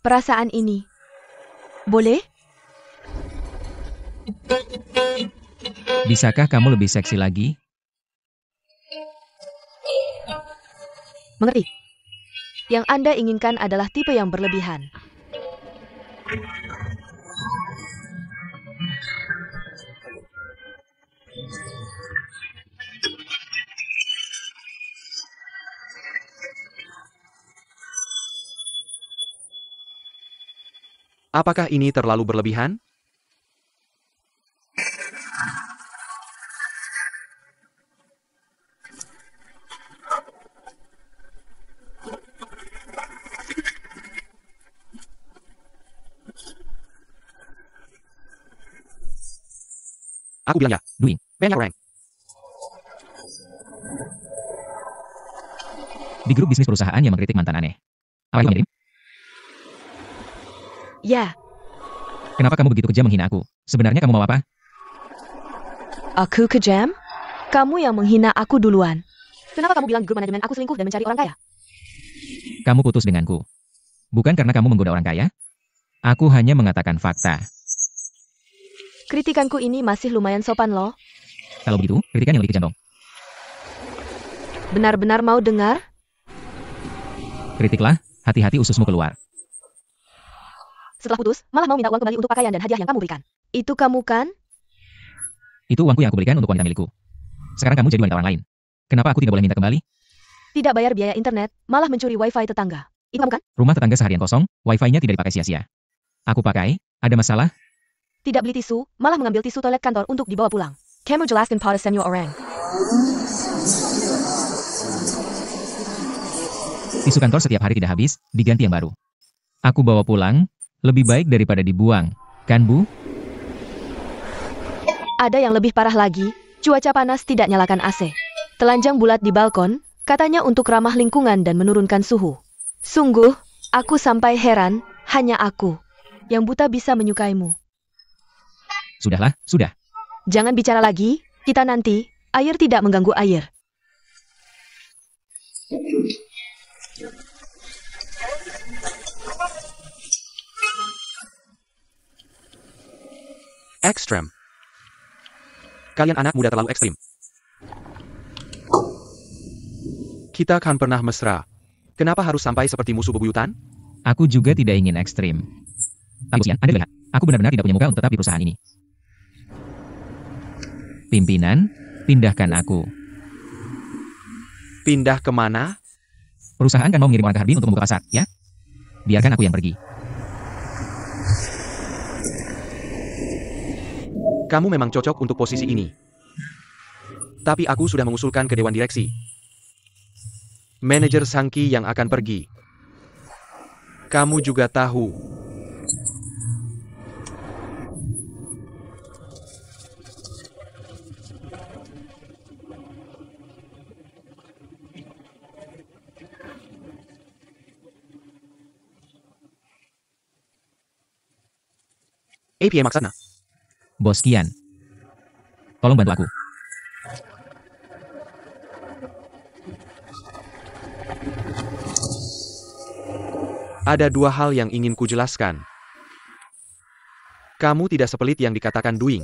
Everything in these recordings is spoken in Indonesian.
perasaan ini. Boleh? Bisakah kamu lebih seksi lagi? Mengerti. Yang Anda inginkan adalah tipe yang berlebihan. Apakah ini terlalu berlebihan? Aku bilang ya, Doing. banyak orang. Di grup bisnis perusahaan yang mengkritik mantan aneh. Apa itu, Mirim? Ya, Kenapa kamu begitu kejam menghina aku? Sebenarnya kamu mau apa? aku kejam? Kamu yang menghina aku duluan. Kenapa kamu bilang grup manajemen aku selingkuh dan mencari orang kaya? Kamu putus denganku. Bukan karena kamu menggoda orang kaya. Aku hanya mengatakan fakta. Kritikanku ini masih lumayan sopan loh. Kalau begitu, kritikan yang lebih kejam dong. Benar-benar mau dengar? Kritiklah, hati-hati ususmu keluar. Setelah putus, malah mau minta uang kembali untuk pakaian dan hadiah yang kamu berikan. Itu kamu kan? Itu uangku yang aku berikan untuk wanita milikku. Sekarang kamu jadi wanita orang lain. Kenapa aku tidak boleh minta kembali? Tidak bayar biaya internet, malah mencuri wifi tetangga. Itu kamu kan? Rumah tetangga seharian kosong, wifi-nya tidak dipakai sia-sia. Aku pakai, ada masalah? Tidak beli tisu, malah mengambil tisu toilet kantor untuk dibawa pulang. Kamu jelaskan pada semua orang. Tisu kantor setiap hari tidak habis, diganti yang baru. Aku bawa pulang, lebih baik daripada dibuang. Kan, Bu? Ada yang lebih parah lagi, cuaca panas tidak nyalakan AC. Telanjang bulat di balkon, katanya untuk ramah lingkungan dan menurunkan suhu. Sungguh, aku sampai heran, hanya aku yang buta bisa menyukaimu. Sudahlah, sudah. Jangan bicara lagi, kita nanti, air tidak mengganggu air. Ekstrem. Kalian anak muda terlalu ekstrim. Kita kan pernah mesra. Kenapa harus sampai seperti musuh bebuyutan? Aku juga tidak ingin ekstrim. Tapi Sian, Anda lihat, aku benar-benar tidak punya muka untuk tetap di perusahaan ini. Pimpinan, pindahkan aku. Pindah kemana? Perusahaan kan mau mengirim orang ke Harbin untuk membuka pasar, ya? Biarkan aku yang pergi. Kamu memang cocok untuk posisi ini. Tapi aku sudah mengusulkan ke Dewan Direksi. Manajer Sangki yang akan pergi. Kamu juga tahu. APA maksudnya? Bos Kian. Tolong bantu aku. Ada dua hal yang ingin kujelaskan. Kamu tidak sepelit yang dikatakan Doing.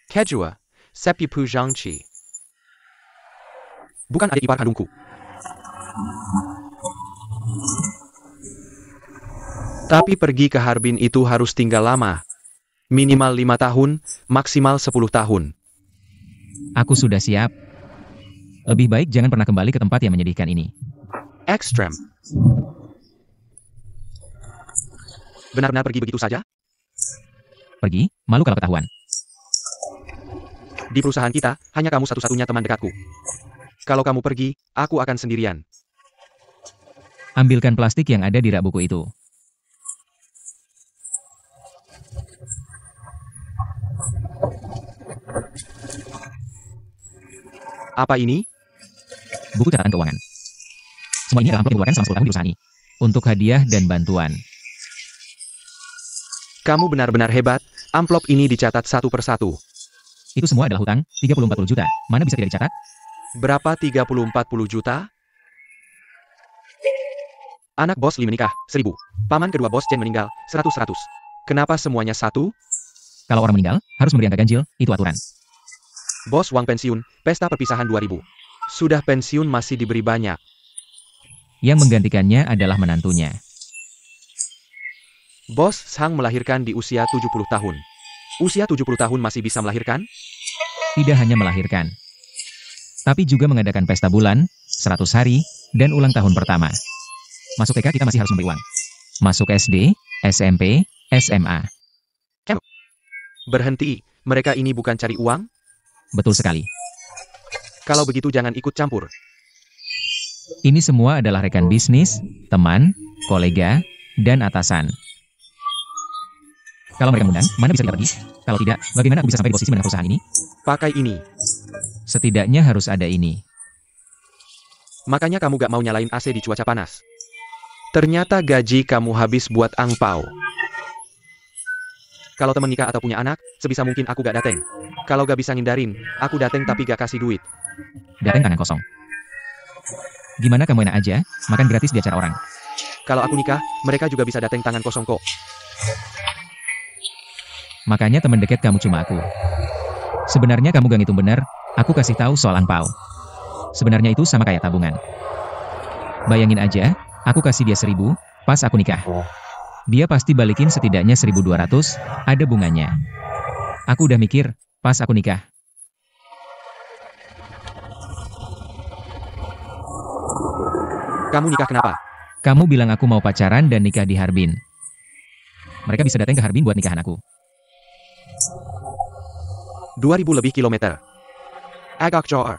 Kedua, Sepipu Zhangqi. Bukan adik ipar kandungku. Tapi pergi ke Harbin itu harus tinggal lama. Minimal 5 tahun, maksimal 10 tahun. Aku sudah siap. Lebih baik jangan pernah kembali ke tempat yang menyedihkan ini. Ekstrem. Benar-benar pergi begitu saja? Pergi, malu kalau ketahuan. Di perusahaan kita, hanya kamu satu-satunya teman dekatku. Kalau kamu pergi, aku akan sendirian. Ambilkan plastik yang ada di rak buku itu. Apa ini? Buku catatan keuangan. Semua ini adalah amplop yang dikeluarkan selama 10 tahun di perusahaan ini. Untuk hadiah dan bantuan. Kamu benar-benar hebat, amplop ini dicatat satu persatu. Itu semua adalah hutang, 30-40 juta. Mana bisa tidak dicatat? Berapa 30-40 juta? Anak bos Li menikah, 1000. Paman kedua bos Chen meninggal, 100-100. Kenapa semuanya 1? Kalau orang meninggal, harus memberi angka ganjil, itu aturan. Bos Wang pensiun, pesta perpisahan 2000. Sudah pensiun masih diberi banyak. Yang menggantikannya adalah menantunya. Bos Sang melahirkan di usia 70 tahun. Usia 70 tahun masih bisa melahirkan? Tidak hanya melahirkan, tapi juga mengadakan pesta bulan, 100 hari, dan ulang tahun pertama. Masuk TK kita masih harus memberi uang. Masuk SD, SMP, SMA. Berhenti, mereka ini bukan cari uang? Betul sekali. Kalau begitu jangan ikut campur. Ini semua adalah rekan bisnis, teman, kolega, dan atasan. Kalau mereka mengundang, mana bisa kita pergi? Kalau tidak, bagaimana aku bisa sampai di posisi menengah perusahaan ini? Pakai ini. Setidaknya harus ada ini. Makanya kamu gak mau nyalain AC di cuaca panas. Ternyata gaji kamu habis buat angpau. Kalau temen nikah atau punya anak, sebisa mungkin aku gak dateng. Kalau gak bisa ngindarin, aku dateng tapi gak kasih duit. Datang tangan kosong. Gimana kamu enak aja, makan gratis di acara orang. Kalau aku nikah, mereka juga bisa dateng tangan kosong kok. Makanya teman dekat kamu cuma aku. Sebenarnya kamu gak ngitung benar, aku kasih tahu soal angpau. Sebenarnya itu sama kayak tabungan. Bayangin aja, aku kasih dia 1000, pas aku nikah. Dia pasti balikin setidaknya 1200, ada bunganya. Aku udah mikir, pas aku nikah. Kamu nikah kenapa? Kamu bilang aku mau pacaran dan nikah di Harbin. Mereka bisa datang ke Harbin buat nikahan aku. 2000 lebih kilometer. Agak jauh.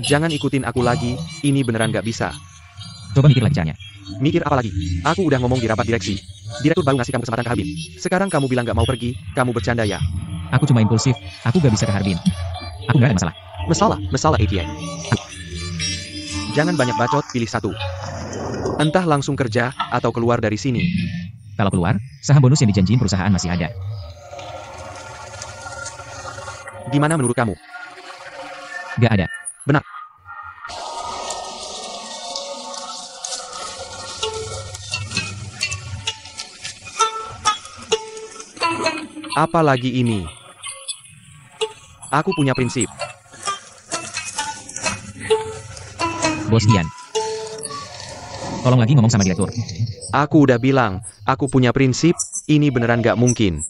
Jangan ikutin aku lagi, ini beneran gak bisa. Coba mikir lagi caranya. Mikir apa lagi? Aku udah ngomong di rapat direksi. Direktur baru ngasih kamu kesempatan ke Harbin. Sekarang kamu bilang gak mau pergi, kamu bercanda ya? Aku cuma impulsif, aku gak bisa ke Harbin. Aku gak ada masalah. Masalah ATA. Jangan banyak bacot, pilih satu. Entah langsung kerja, atau keluar dari sini. Kalau keluar, saham bonus yang dijanjiin perusahaan masih ada. Gimana menurut kamu? Gak ada. Benar. Apalagi ini? Aku punya prinsip. Bos Ian. Tolong lagi ngomong sama direktur. Aku udah bilang, aku punya prinsip, ini beneran gak mungkin.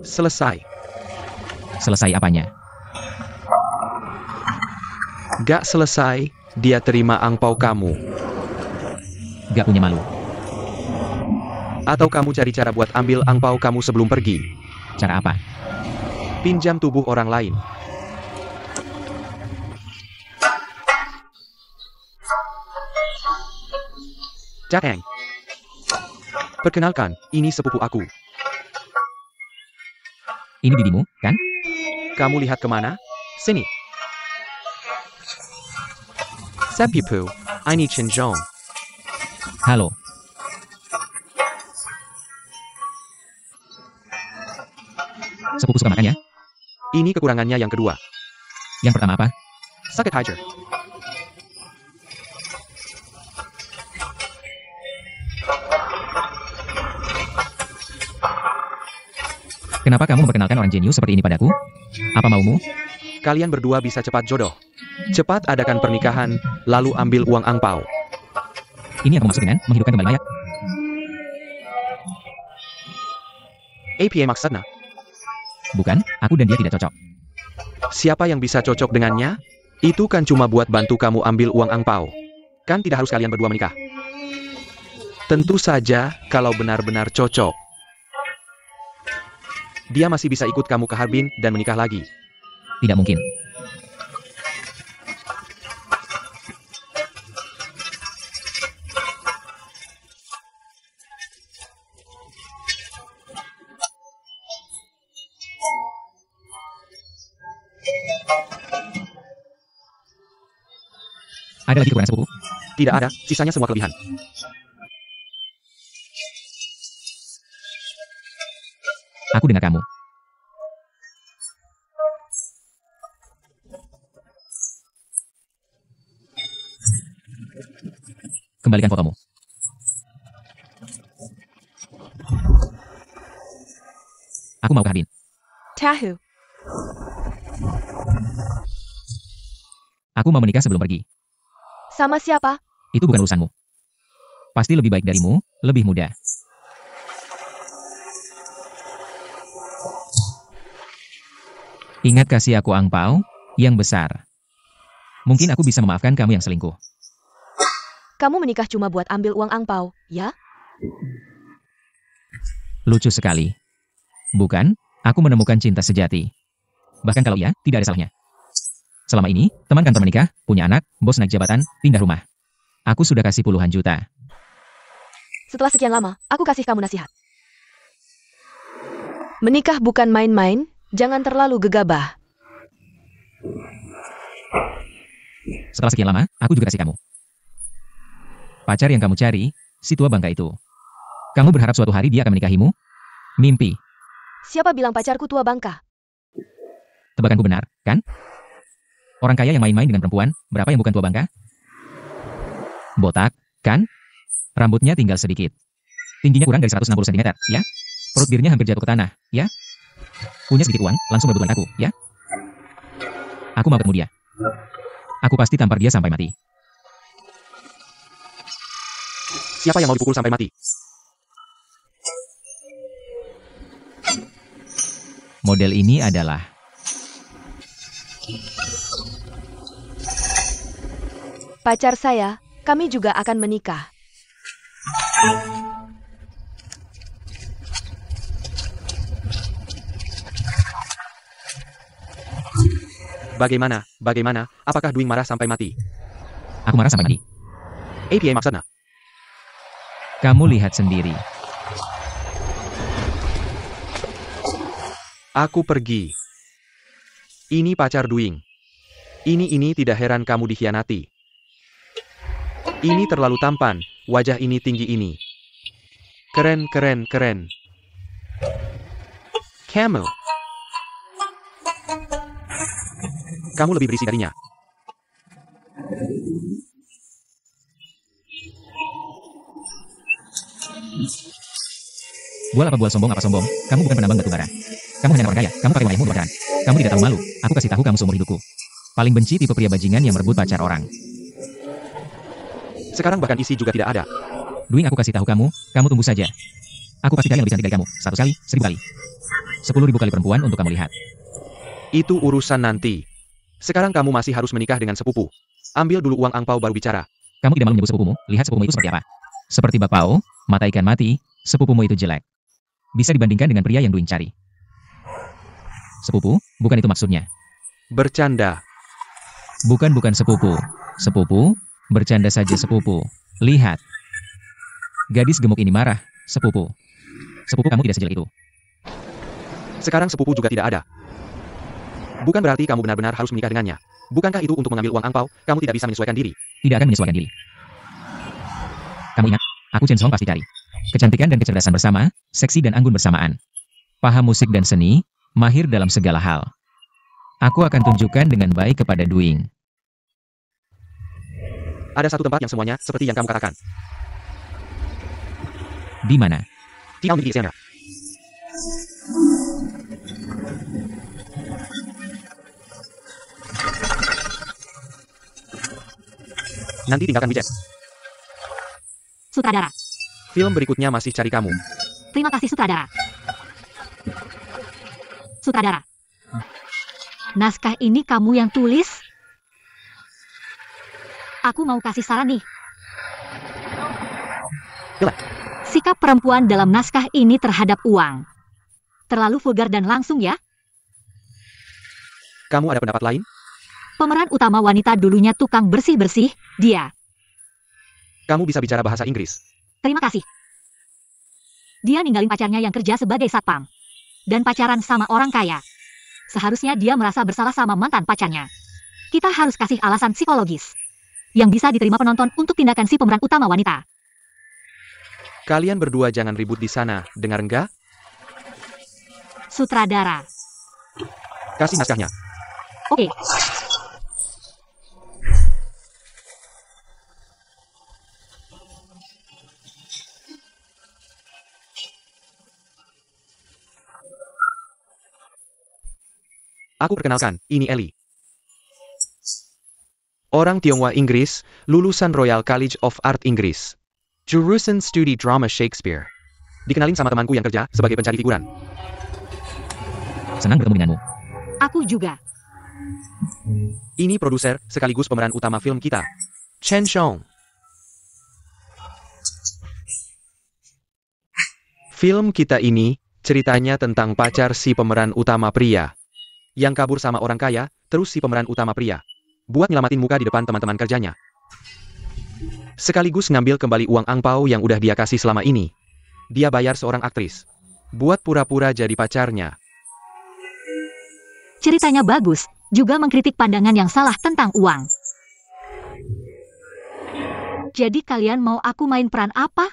Selesai. Selesai apanya? Gak selesai, dia terima angpau kamu. Gak punya malu. Atau kamu cari cara buat ambil angpau kamu sebelum pergi. Cara apa? Pinjam tubuh orang lain. Jateng. Perkenalkan, ini sepupu aku. Ini bibimu, kan? Kamu lihat kemana? Sini. Sepupu, ini Chen Zhong. Halo. Sepupu suka makan ya? Ini kekurangannya yang kedua. Yang pertama apa? Sakit hajar. Kenapa kamu memperkenalkan orang jenius seperti ini padaku? Apa maumu? Kalian berdua bisa cepat jodoh. Cepat adakan pernikahan, lalu ambil uang angpau. Ini yang maksud dengan menghidupkan kembali mayat. APA maksudnya? Bukan, aku dan dia tidak cocok. Siapa yang bisa cocok dengannya? Itu kan cuma buat bantu kamu ambil uang angpau. Kan tidak harus kalian berdua menikah. Tentu saja, kalau benar-benar cocok. Dia masih bisa ikut kamu ke Harbin dan menikah lagi. Tidak mungkin. Ada lagi kekurangan sepupu? Tidak ada, sisanya semua kelebihan. Aku dengar kamu. Kembalikan fotomu. Aku mau ke Harbin. Tahu. Aku mau menikah sebelum pergi. Sama siapa? Itu bukan urusanmu. Pasti lebih baik darimu, lebih muda. Ingat kasih aku angpau yang besar. Mungkin aku bisa memaafkan kamu yang selingkuh. Kamu menikah cuma buat ambil uang angpau, ya? Lucu sekali. Bukan, aku menemukan cinta sejati. Bahkan kalau iya, tidak ada salahnya. Selama ini, teman kantor menikah, punya anak, bos naik jabatan, pindah rumah. Aku sudah kasih puluhan juta. Setelah sekian lama, aku kasih kamu nasihat. Menikah bukan main-main, jangan terlalu gegabah. Setelah sekian lama, aku juga kasih kamu. Pacar yang kamu cari, si tua bangka itu. Kamu berharap suatu hari dia akan menikahimu? Mimpi. Siapa bilang pacarku tua bangka? Tebakanku benar, kan? Orang kaya yang main-main dengan perempuan, berapa yang bukan tua bangka? Botak, kan? Rambutnya tinggal sedikit. Tingginya kurang dari 160 cm, ya? Perut birnya hampir jatuh ke tanah, ya? Punya sedikit uang, langsung merebut wanitaku, ya? Aku mau ketemu dia. Aku pasti tampar dia sampai mati. Siapa yang mau dipukul sampai mati? Model ini adalah... Pacar saya, kami juga akan menikah. Bagaimana? Apakah Dwing marah sampai mati? Aku marah sampai mati. APA maksudnya? Kamu lihat sendiri. Aku pergi. Ini pacar Dwing. Ini tidak heran kamu dikhianati. Ini terlalu tampan, wajah ini tinggi ini. Keren. Camel. Kamu lebih berisi darinya. Bual apa sombong, kamu bukan penambang batu bara. Kamu hanya orang kaya, kamu pakai wayahmu berpacaran. Kamu tidak tahu malu, aku kasih tahu kamu seumur hidupku. Paling benci tipe pria bajingan yang merebut pacar orang. Sekarang bahkan isi juga tidak ada. Dwing, aku kasih tahu kamu tunggu saja. Aku pasti cari yang lebih cantik dari kamu, 100 kali, 1000 kali. 10.000 kali perempuan untuk kamu lihat. Itu urusan nanti. Sekarang kamu masih harus menikah dengan sepupu. Ambil dulu uang angpau baru bicara. Kamu tidak malu menyebut sepupumu, lihat sepupumu itu seperti apa. Seperti bakpao, mata ikan mati, sepupumu itu jelek. Bisa dibandingkan dengan pria yang Dwing cari. Sepupu, bukan itu maksudnya. Bercanda. Bukan sepupu. Sepupu, bercanda saja sepupu. Lihat. Gadis gemuk ini marah, sepupu. Sepupu kamu tidak sejelek itu. Sekarang sepupu juga tidak ada. Bukan berarti kamu benar-benar harus menikah dengannya. Bukankah itu untuk mengambil uang angpau, kamu tidak bisa menyesuaikan diri? Tidak akan menyesuaikan diri. Kamu ingat, aku Chen Song pasti cari. Kecantikan dan kecerdasan bersama, seksi dan anggun bersamaan. Paham musik dan seni, mahir dalam segala hal. Aku akan tunjukkan dengan baik kepada Dwing. Ada satu tempat yang semuanya seperti yang kamu katakan. Di mana? Di Almiki Sandra. Nanti tinggalkan widget. Sutradara. Film berikutnya masih cari kamu. Terima kasih sutradara. Sutradara. Naskah ini kamu yang tulis? Aku mau kasih saran nih. Gila. Sikap perempuan dalam naskah ini terhadap uang terlalu vulgar dan langsung ya. Kamu ada pendapat lain? Pemeran utama wanita dulunya tukang bersih-bersih, dia. Kamu bisa bicara bahasa Inggris. Terima kasih. Dia ninggalin pacarnya yang kerja sebagai satpam. Dan pacaran sama orang kaya. Seharusnya dia merasa bersalah sama mantan pacarnya. Kita harus kasih alasan psikologis yang bisa diterima penonton untuk tindakan si pemeran utama wanita. Kalian berdua jangan ribut di sana, dengar enggak? sutradara. Kasih naskahnya. Oke. Aku perkenalkan, ini Ellie. Orang Tionghoa Inggris, lulusan Royal College of Art Inggris. Jurusan Studi Drama Shakespeare. Dikenalin sama temanku yang kerja sebagai pencari figuran. Senang bertemu denganmu. Aku juga. Ini produser sekaligus pemeran utama film kita, Chen Xiong. Film kita ini ceritanya tentang pacar si pemeran utama pria yang kabur sama orang kaya, terus si pemeran utama pria buat nyelamatin muka di depan teman-teman kerjanya. Sekaligus ngambil kembali uang angpau yang udah dia kasih selama ini. Dia bayar seorang aktris buat pura-pura jadi pacarnya. Ceritanya bagus, juga mengkritik pandangan yang salah tentang uang. Jadi kalian mau aku main peran apa?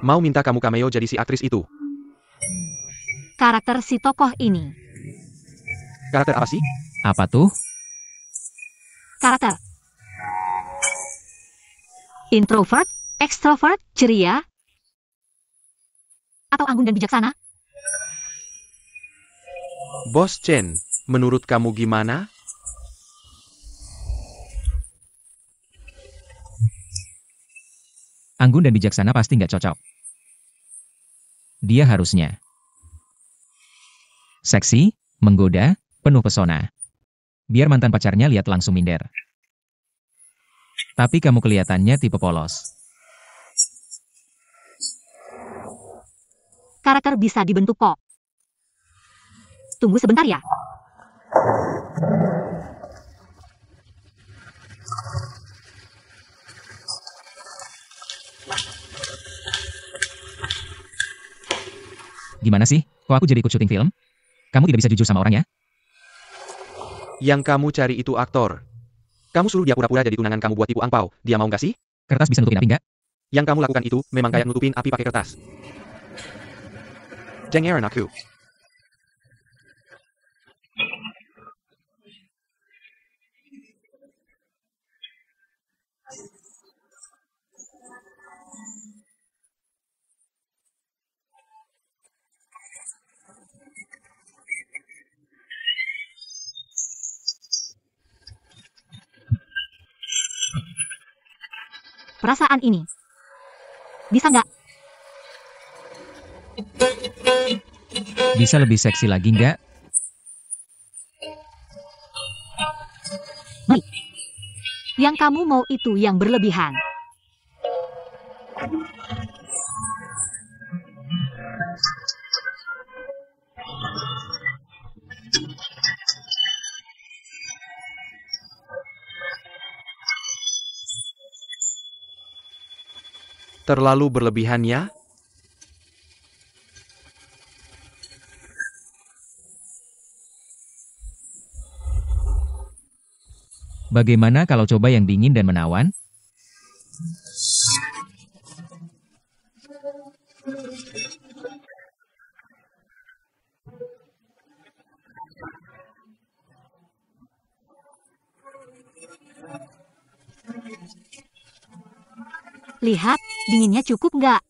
Mau minta kamu cameo jadi si aktris itu. Karakter si tokoh ini. Karakter apa sih? Apa tuh? Karakter. Introvert, extrovert, ceria, atau anggun dan bijaksana? Bos Chen, menurut kamu gimana? Anggun dan bijaksana pasti nggak cocok. Dia harusnya seksi, menggoda, penuh pesona. Biar mantan pacarnya lihat langsung minder. Tapi kamu kelihatannya tipe polos. Karakter bisa dibentuk kok. Tunggu sebentar ya. Gimana sih? Kok aku jadi ikut syuting film? Kamu tidak bisa jujur sama orang ya? Yang kamu cari itu aktor. Kamu suruh dia pura-pura jadi tunangan kamu buat tipu angpau. Dia mau nggak sih? Kertas bisa nutupin api nggak? Yang kamu lakukan itu memang kayak nutupin api pakai kertas. Dengerin aku. Perasaan ini. Bisa nggak? Bisa lebih seksi lagi nggak? Baik. Yang kamu mau itu yang berlebihan. Terlalu berlebihan ya? Bagaimana kalau coba yang dingin dan menawan? Lihat, dinginnya cukup nggak?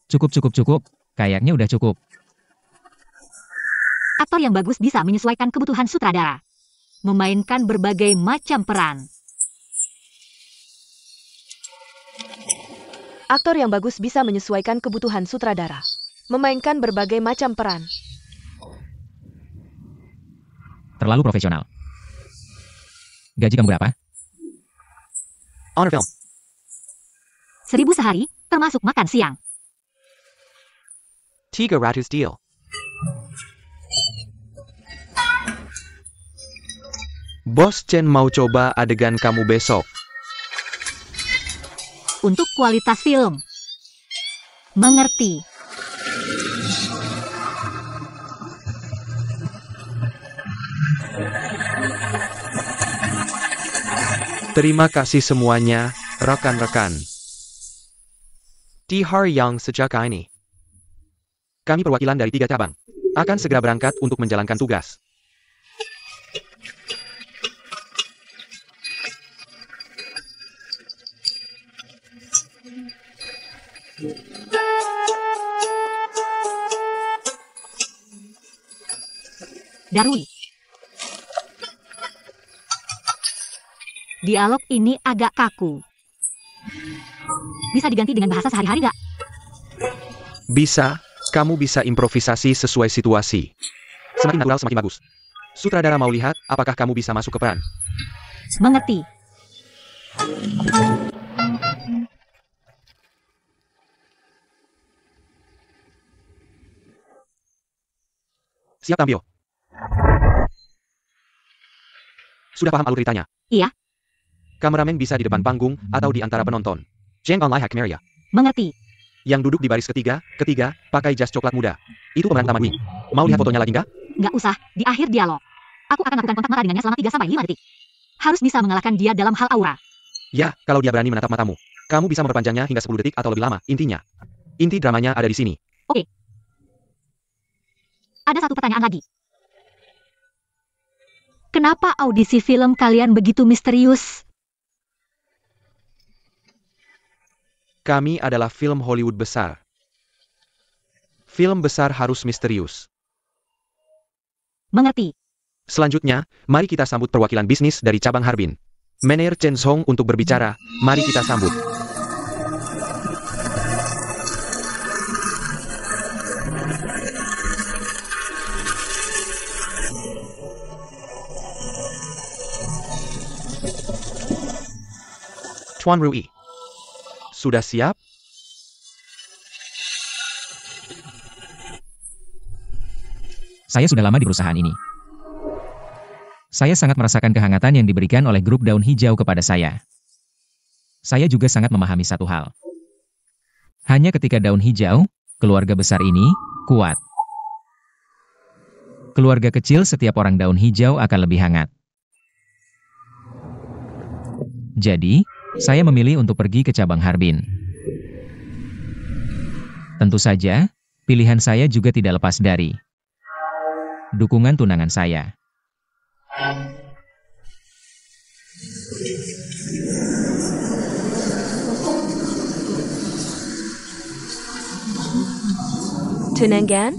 Cukup. Kayaknya udah cukup. Aktor yang bagus bisa menyesuaikan kebutuhan sutradara. Memainkan berbagai macam peran. Aktor yang bagus bisa menyesuaikan kebutuhan sutradara. Memainkan berbagai macam peran. Terlalu profesional. Gaji kamu berapa? Honor film. 1.000 sehari, termasuk makan siang. 300 deal. Bos Chen mau coba adegan kamu besok. Untuk kualitas film. Mengerti. Terima kasih semuanya, rekan-rekan. Di hari yang sejak ini. kami perwakilan dari 3 cabang. Akan segera berangkat untuk menjalankan tugas. Darui. Dialog ini agak kaku. Bisa diganti dengan bahasa sehari-hari nggak? Bisa, kamu bisa improvisasi sesuai situasi. Semakin natural semakin bagus. Sutradara mau lihat, apakah kamu bisa masuk ke peran. Mengerti. Siap tampil. Sudah paham alur ceritanya? Iya. Kameramen bisa di depan panggung, atau di antara penonton. Jeng online hack Maria. Mengerti. Yang duduk di baris ketiga, pakai jas coklat muda. Itu pemeran utama Wing. Mau lihat fotonya lagi nggak? Nggak usah, di akhir dialog. Aku akan lakukan kontak mata dengannya selama 3-5 detik. Harus bisa mengalahkan dia dalam hal aura. Ya, kalau dia berani menatap matamu. Kamu bisa memperpanjangnya hingga 10 detik atau lebih lama, intinya. Inti dramanya ada di sini. Oke. Ada satu pertanyaan lagi. Kenapa audisi film kalian begitu misterius? Kami adalah film Hollywood besar. Film besar harus misterius. Mengerti. Selanjutnya, mari kita sambut perwakilan bisnis dari cabang Harbin. Manajer Chen Song untuk berbicara, mari kita sambut. Tuan Rui. Sudah siap? Saya sudah lama di perusahaan ini. Saya sangat merasakan kehangatan yang diberikan oleh grup daun hijau kepada saya. Saya juga sangat memahami satu hal. Hanya ketika daun hijau, keluarga besar ini, kuat. Keluarga kecil setiap orang daun hijau akan lebih hangat. Jadi, saya memilih untuk pergi ke cabang Harbin. Tentu saja, pilihan saya juga tidak lepas dari dukungan tunangan saya. Tunangan?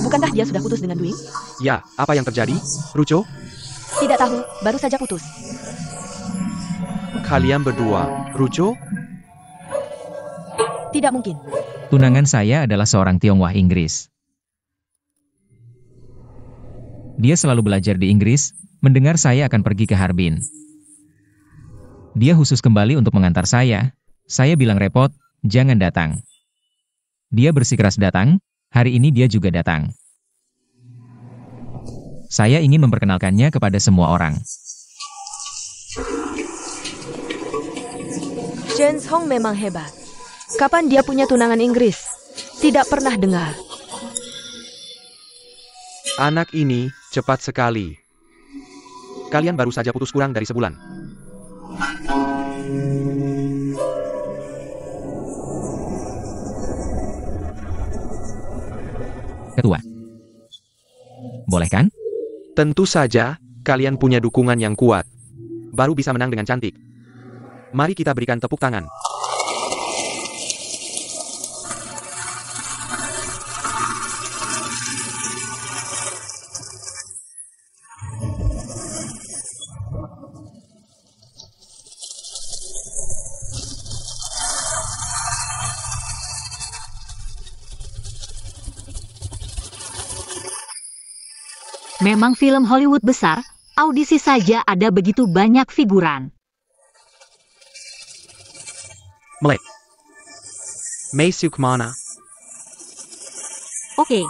Bukankah dia sudah putus dengan Dwi? Ya, apa yang terjadi? Rucho? Tidak tahu, baru saja putus. Kalian berdua, Rucho? Tidak mungkin. Tunangan saya adalah seorang Tionghoa Inggris. Dia selalu belajar di Inggris, mendengar saya akan pergi ke Harbin. Dia khusus kembali untuk mengantar saya. Saya bilang repot, jangan datang. Dia bersikeras datang, hari ini dia juga datang. Saya ingin memperkenalkannya kepada semua orang. Chen Hong memang hebat. Kapan dia punya tunangan Inggris? Tidak pernah dengar. Anak ini cepat sekali. Kalian baru saja putus kurang dari sebulan. Ketua. Boleh kan? Tentu saja, kalian punya dukungan yang kuat. Baru bisa menang dengan cantik. Mari kita berikan tepuk tangan. Memang film Hollywood besar, audisi saja ada begitu banyak figuran. Melek. Maisuk mana? Oke.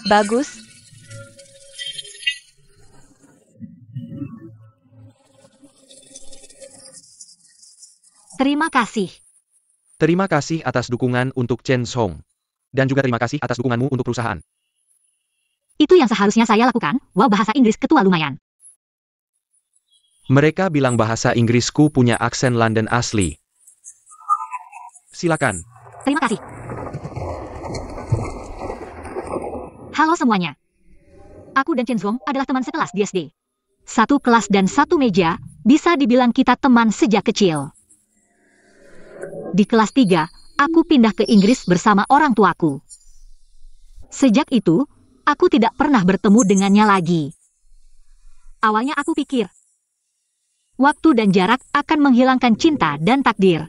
Bagus. Terima kasih. Terima kasih atas dukungan untuk Chen Song. Dan juga terima kasih atas dukunganmu untuk perusahaan. Itu yang seharusnya saya lakukan. Wow, bahasa Inggris ketua lumayan. Mereka bilang bahasa Inggrisku punya aksen London asli. Silakan. Terima kasih. Halo semuanya. Aku dan Chen Zhong adalah teman sekelas di SD. Satu kelas dan satu meja, bisa dibilang kita teman sejak kecil. Di kelas 3, aku pindah ke Inggris bersama orang tuaku. Sejak itu, aku tidak pernah bertemu dengannya lagi. Awalnya aku pikir, waktu dan jarak akan menghilangkan cinta dan takdir.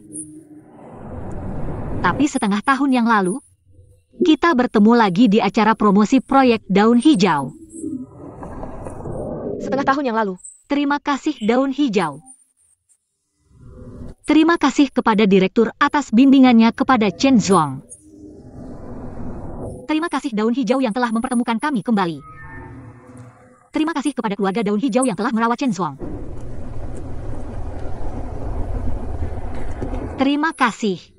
Tapi setengah tahun yang lalu, kita bertemu lagi di acara promosi proyek Daun Hijau. Setengah tahun yang lalu. Terima kasih Daun Hijau. Terima kasih kepada direktur atas bimbingannya kepada Chen Zhong. Terima kasih Daun Hijau yang telah mempertemukan kami kembali. Terima kasih kepada keluarga Daun Hijau yang telah merawat Chen Zhong. Terima kasih.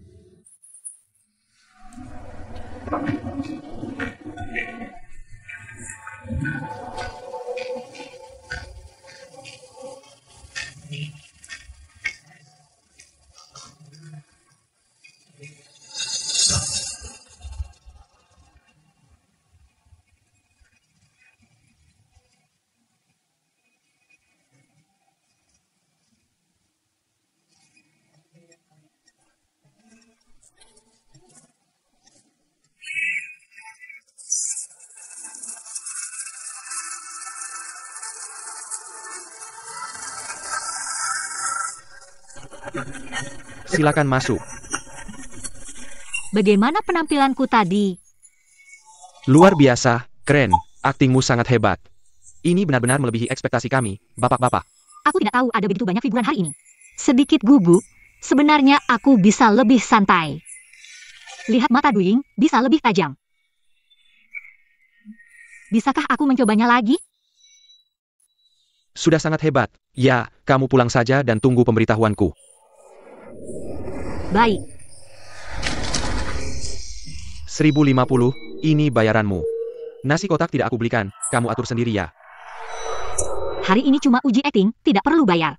Silakan masuk. Bagaimana penampilanku tadi? Luar biasa, keren. Aktingmu sangat hebat. Ini benar-benar melebihi ekspektasi kami, bapak-bapak. Aku tidak tahu ada begitu banyak figuran hari ini. Sedikit gugup, sebenarnya aku bisa lebih santai. Lihat mata Duing, bisa lebih tajam. Bisakah aku mencobanya lagi? Sudah sangat hebat. Ya, kamu pulang saja dan tunggu pemberitahuanku. Baik. 1050, ini bayaranmu. Nasi kotak tidak aku belikan, kamu atur sendiri ya. Hari ini cuma uji akting, tidak perlu bayar.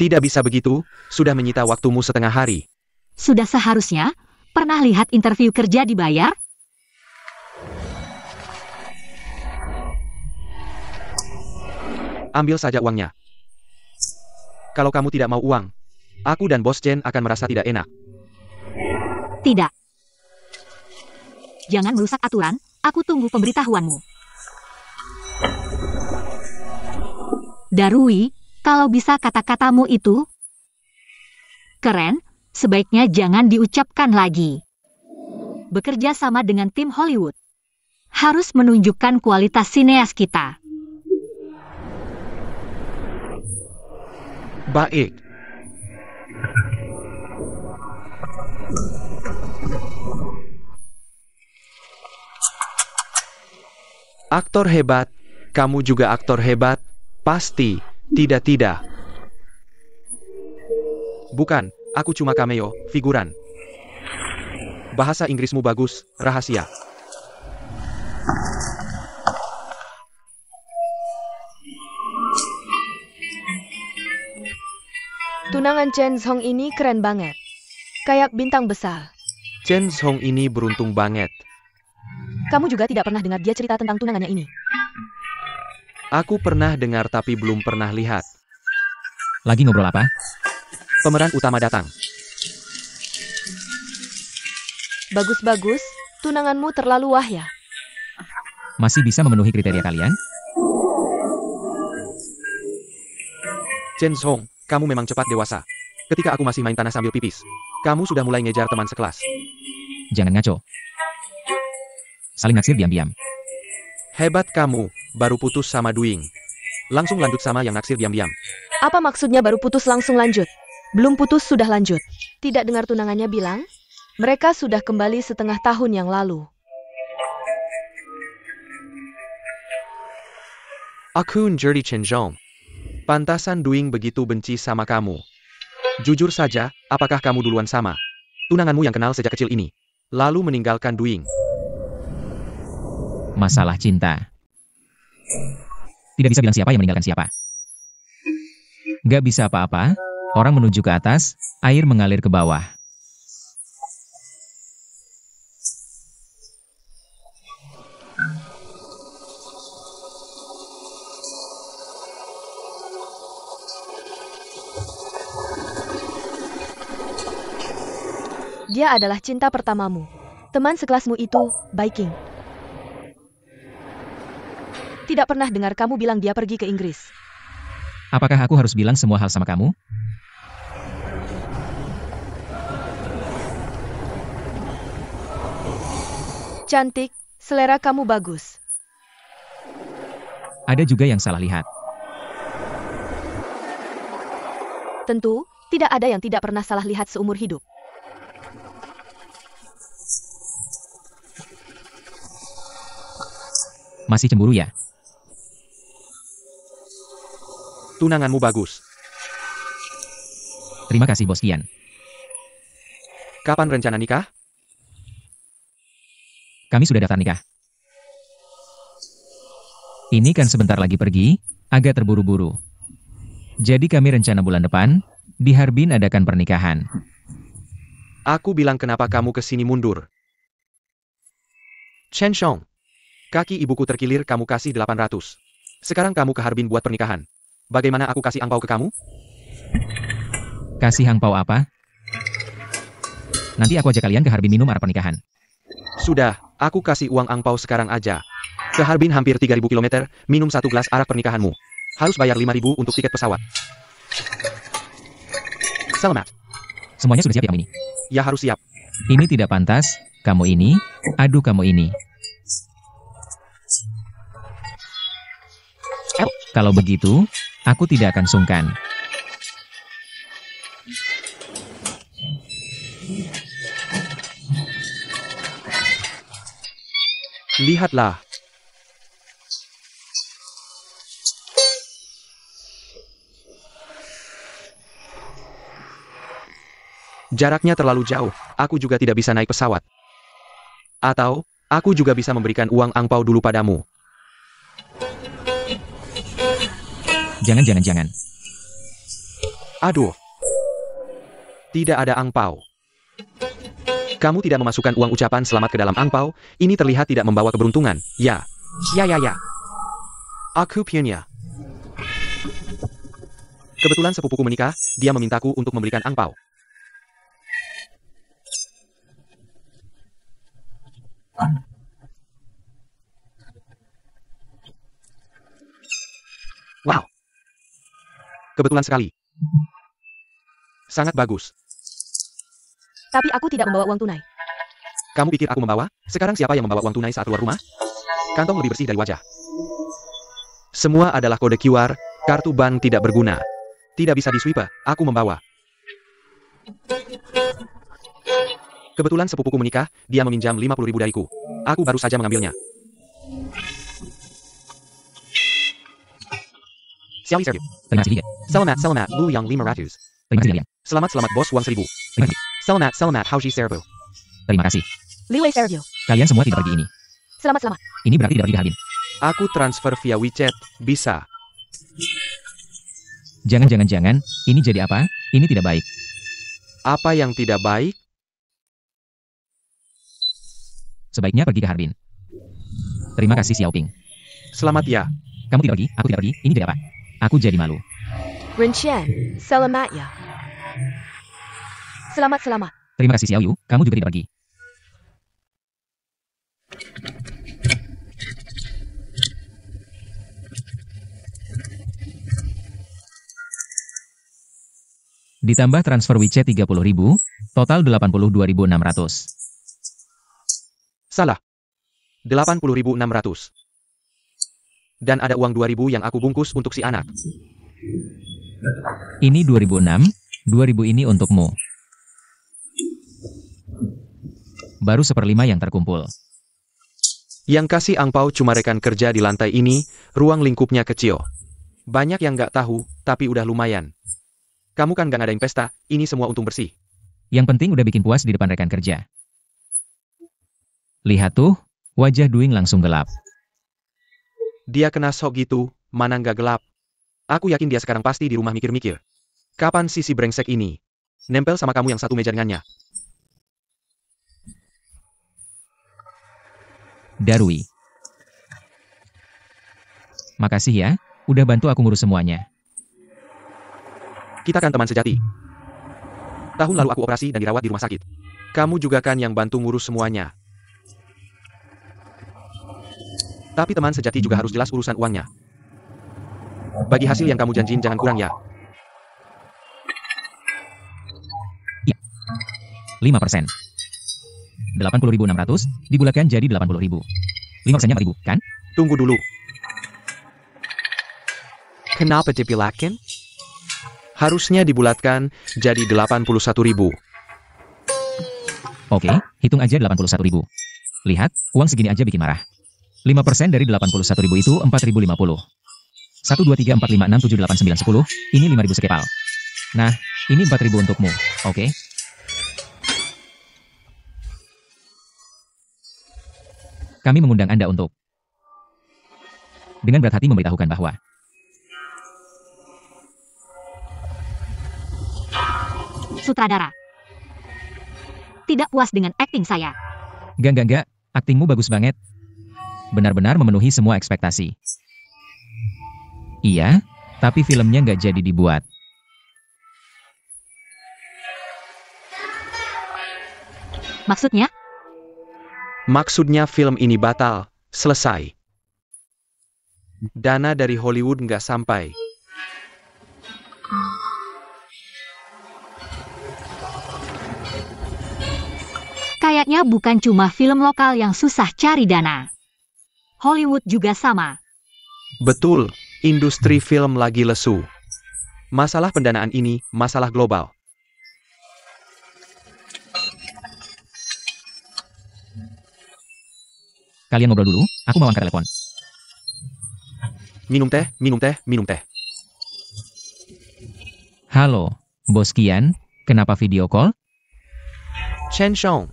Tidak bisa begitu, sudah menyita waktumu setengah hari. Sudah seharusnya, pernah lihat interview kerja dibayar? Ambil saja uangnya. Kalau kamu tidak mau uang, aku dan Bos Chen akan merasa tidak enak. Tidak. Jangan merusak aturan, aku tunggu pemberitahuanmu. Darui, kalau bisa kata-katamu itu keren, sebaiknya jangan diucapkan lagi. Bekerja sama dengan tim Hollywood harus menunjukkan kualitas sineas kita. Baik. Aktor hebat, kamu juga aktor hebat, pasti, tidak. Bukan, aku cuma cameo, figuran. Bahasa Inggrismu bagus, rahasia. Tunangan Chen Zhong ini keren banget. Kayak bintang besar. Chen Zhong ini beruntung banget. Kamu juga tidak pernah dengar dia cerita tentang tunangannya ini. Aku pernah dengar tapi belum pernah lihat. Lagi ngobrol apa? Pemeran utama datang. Bagus-bagus, tunanganmu terlalu wah ya. Masih bisa memenuhi kriteria kalian? Chen Zhong, kamu memang cepat dewasa. Ketika aku masih main tanah sambil pipis, kamu sudah mulai ngejar teman sekelas. Jangan ngaco. Saling naksir diam-diam. Hebat kamu, baru putus sama Duing. Langsung lanjut sama yang naksir diam-diam. Apa maksudnya baru putus langsung lanjut? Belum putus sudah lanjut. Tidak dengar tunangannya bilang? Mereka sudah kembali setengah tahun yang lalu. Aku Njeri Chenjong. Pantasan Duing begitu benci sama kamu. Jujur saja, apakah kamu duluan sama tunanganmu yang kenal sejak kecil ini, lalu meninggalkan Duing? Masalah cinta. Tidak bisa bilang siapa yang meninggalkan siapa. Gak bisa apa-apa, orang menuju ke atas, air mengalir ke bawah. Dia adalah cinta pertamamu. Teman sekelasmu itu, Viking. Tidak pernah dengar kamu bilang dia pergi ke Inggris. Apakah aku harus bilang semua hal sama kamu? Cantik, selera kamu bagus. Ada juga yang salah lihat. Tentu, tidak ada yang tidak pernah salah lihat seumur hidup. Masih cemburu ya? Tunanganmu bagus. Terima kasih Bos Kian. Kapan rencana nikah? Kami sudah daftar nikah. Ini kan sebentar lagi pergi, agak terburu-buru. Jadi kami rencana bulan depan, di Harbin adakan pernikahan. Aku bilang kenapa kamu kesini mundur. Chenshong. Kaki ibuku terkilir kamu kasih 800. Sekarang kamu ke Harbin buat pernikahan. Bagaimana aku kasih angpau ke kamu? Kasih angpau apa? Nanti aku ajak kalian ke Harbin minum arak pernikahan. Sudah, aku kasih uang angpau sekarang aja. Ke Harbin hampir 3.000 km, minum 1 gelas arak pernikahanmu. Harus bayar 5.000 untuk tiket pesawat. Selamat. Semuanya sudah siap ya kamu ini? Ya harus siap. Ini tidak pantas, kamu ini, aduh kamu ini. Kalau begitu, aku tidak akan sungkan. Lihatlah. Jaraknya terlalu jauh, aku juga tidak bisa naik pesawat. Atau, aku juga bisa memberikan uang angpau dulu padamu. Jangan. Aduh. Tidak ada angpau. Kamu tidak memasukkan uang ucapan selamat ke dalam angpau, ini terlihat tidak membawa keberuntungan. Ya. Ya. Aku punya. Kebetulan sepupuku menikah, dia memintaku untuk memberikan angpau. Wow. Kebetulan sekali. Sangat bagus. Tapi aku tidak membawa uang tunai. Kamu pikir aku membawa? Sekarang siapa yang membawa uang tunai saat keluar rumah? Kantong lebih bersih dari wajah. Semua adalah kode QR, kartu bank tidak berguna. Tidak bisa di-swipe, aku membawa. Kebetulan sepupuku menikah, dia meminjam 50.000 dariku. Aku baru saja mengambilnya. Xiaoyi Sergio. Terima kasih, Liga. Selamat, Lu Yang 500. Terima kasih, Liga. Selamat, bos uang 1.000. Terima kasih. Selamat, Hauji Serbo. Terima kasih. Liwei Sergio. Kalian semua tidak pergi ini. Selamat. Ini berarti tidak pergi ke Harbin. Aku transfer via WeChat, bisa. Jangan, ini jadi apa? Ini tidak baik. Apa yang tidak baik? Sebaiknya pergi ke Harbin. Terima kasih Xiaoping. Selamat ya. Kamu tidak pergi, aku tidak pergi, ini jadi apa? Aku jadi malu. Renqian, selamat ya. Selamat. Terima kasih Xiaoyu, kamu juga tidak pergi. Ditambah transfer WeChat 30.000, total 82.600. Salah. 80.600. Dan ada uang 2.000 yang aku bungkus untuk si anak. Ini 2006, 2000 ini untukmu. Baru 1/5 yang terkumpul. Yang kasih angpau cuma rekan kerja di lantai ini, ruang lingkupnya kecil. Banyak yang nggak tahu, tapi udah lumayan. Kamu kan nggak ngadain pesta, ini semua untung bersih. Yang penting udah bikin puas di depan rekan kerja. Lihat tuh, wajah Duing langsung gelap. Dia kena sok gitu, mana nggak gelap. Aku yakin dia sekarang pasti di rumah mikir-mikir. Kapan si brengsek ini nempel sama kamu yang satu meja dengannya? Darwi. Makasih ya, udah bantu aku ngurus semuanya. Kita kan teman sejati. Tahun lalu aku operasi dan dirawat di rumah sakit. Kamu juga kan yang bantu ngurus semuanya. Tapi teman sejati juga harus jelas urusan uangnya. Bagi hasil yang kamu janjiin jangan kurang ya. 5%. 80.600, dibulatkan jadi 80.000. 5%-nya 4.000, kan? Tunggu dulu. Kenapa dibulatkan? Harusnya dibulatkan jadi 81.000. Oke, hitung aja 81.000. Lihat, uang segini aja bikin marah. 5% dari 81.000 itu 4.050. 1, 2, 3, 4, 5, 6, 7, 8, 9, 10. Ini 5.000 sekepal. Nah, ini 4.000 untukmu, oke? Kami mengundang Anda untuk dengan berat hati memberitahukan bahwa Sutradara. Tidak puas dengan akting saya. Enggak, aktingmu bagus banget. Benar-benar memenuhi semua ekspektasi. Iya, tapi filmnya nggak jadi dibuat. Maksudnya? Maksudnya film ini batal, selesai. Dana dari Hollywood nggak sampai. Kayaknya bukan cuma film lokal yang susah cari dana. Hollywood juga sama. Betul, industri film lagi lesu. Masalah pendanaan ini, masalah global. Kalian ngobrol dulu, aku mau angkat telepon. Minum teh, minum teh, minum teh. Halo, Bos Kian, kenapa video call? Chen Shong.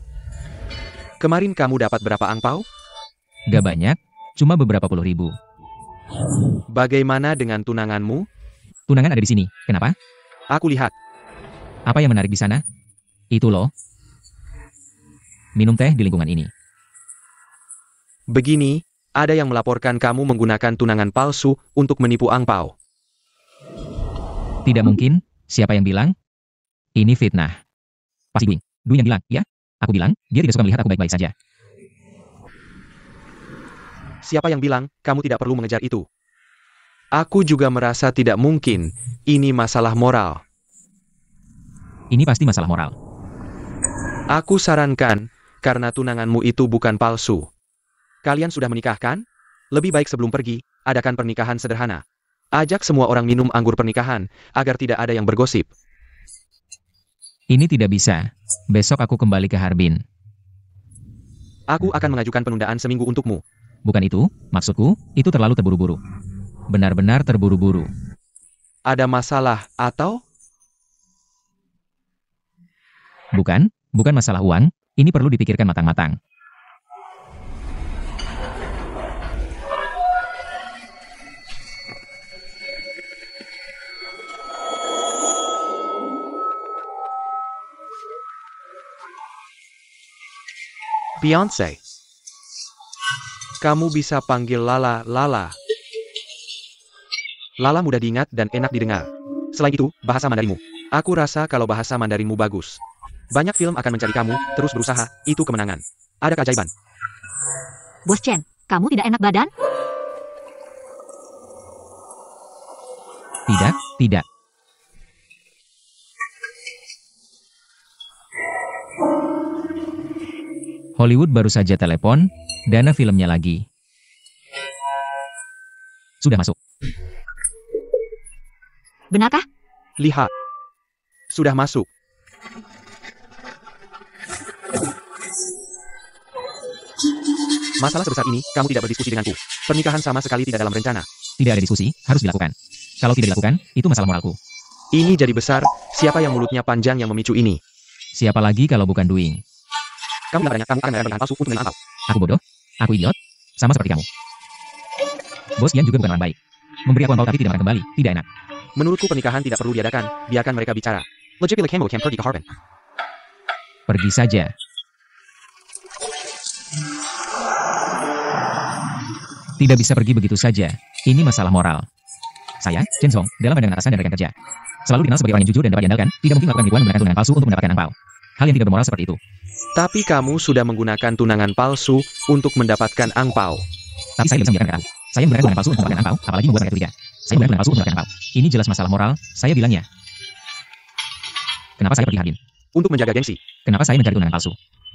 Kemarin kamu dapat berapa angpau? Gak banyak, cuma beberapa puluh ribu. Bagaimana dengan tunanganmu? Tunangan ada di sini, kenapa? Aku lihat. Apa yang menarik di sana? Itu loh. Minum teh di lingkungan ini. Begini, ada yang melaporkan kamu menggunakan tunangan palsu untuk menipu angpau. Tidak mungkin, siapa yang bilang? Ini fitnah. Pasti Duing. Duing yang bilang, ya? Aku bilang, dia tidak suka melihat aku baik-baik saja. Siapa yang bilang, kamu tidak perlu mengejar itu? Aku juga merasa tidak mungkin, ini masalah moral. Ini pasti masalah moral. Aku sarankan, karena tunanganmu itu bukan palsu. Kalian sudah menikah kan? Lebih baik sebelum pergi, adakan pernikahan sederhana. Ajak semua orang minum anggur pernikahan, agar tidak ada yang bergosip. Ini tidak bisa. Besok aku kembali ke Harbin. Aku akan mengajukan penundaan seminggu untukmu. Bukan itu, maksudku, itu terlalu terburu-buru. Benar-benar terburu-buru. Ada masalah, atau? Bukan masalah uang, ini perlu dipikirkan matang-matang. Beyonce. Kamu bisa panggil Lala, Lala. Lala mudah diingat dan enak didengar. Selain itu, bahasa Mandarinmu. Aku rasa kalau bahasa Mandarinmu bagus. Banyak film akan mencari kamu, terus berusaha, itu kemenangan. Ada keajaiban. Bos Chen, kamu tidak enak badan? Tidak. Hollywood baru saja telepon, dana filmnya lagi. Sudah masuk. Benarkah? Lihat. Sudah masuk. Masalah sebesar ini, kamu tidak berdiskusi denganku. Pernikahan sama sekali tidak dalam rencana. Tidak ada diskusi, harus dilakukan. Kalau tidak dilakukan, itu masalah moralku. Ini jadi besar, siapa yang mulutnya panjang yang memicu ini? Siapa lagi kalau bukan Duing? Kamu bilang padanya, kamu akan mengadakan palsu untuk menerima angpau. Aku bodoh? Aku idiot? Sama seperti kamu. Bos Yan juga bukan orang baik. Memberi aku angpau tapi tidak makan kembali, tidak enak. Menurutku pernikahan tidak perlu diadakan, biarkan mereka bicara. Logically kamu can pergi ke Harbin. Pergi saja. Tidak bisa pergi begitu saja. Ini masalah moral. Saya, Chen Zong, dalam pandangan atasan dan rekan kerja. Selalu dikenal sebagai orang yang jujur dan dapat diandalkan, tidak mungkin melakukan penipuan menggunakan tunangan palsu untuk mendapatkan angpau. Hal yang tidak bermoral seperti itu. Tapi kamu sudah menggunakan tunangan palsu untuk mendapatkan angpau. Tapi saya tidak bisa membiarkan mereka. Saya menggunakan tunangan palsu untuk mendapatkan angpau, apalagi membuat mereka curiga. Saya menggunakan tunangan palsu untuk mendapatkan angpau. Ini jelas masalah moral, saya bilangnya. Kenapa saya pergi Harbin? Untuk menjaga gengsi. Kenapa saya mencari tunangan palsu?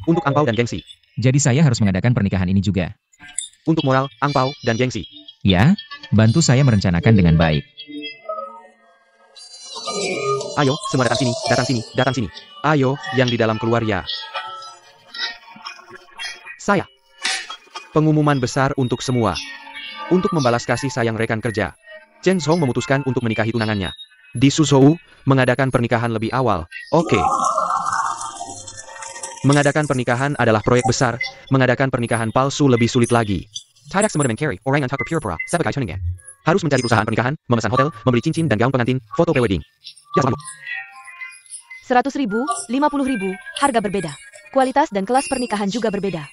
Untuk angpau dan gengsi. Jadi saya harus mengadakan pernikahan ini juga. Untuk moral, angpau, dan gengsi. Ya, bantu saya merencanakan dengan baik. Ayo, semua datang sini, datang sini, datang sini. Ayo, yang di dalam keluar ya. Saya. Pengumuman besar untuk semua. Untuk membalas kasih sayang rekan kerja. Chen Zong memutuskan untuk menikahi tunangannya. Di Suzhou, mengadakan pernikahan lebih awal. Oke. Mengadakan pernikahan adalah proyek besar, mengadakan pernikahan palsu lebih sulit lagi. Tidak semudah mencari orang yang tak berpura-pura sebagai tunangan. Harus mencari perusahaan pernikahan, memesan hotel, membeli cincin dan gaun pengantin, foto pre-wedding. Ya, 100.000, 50.000, harga berbeda. Kualitas dan kelas pernikahan juga berbeda.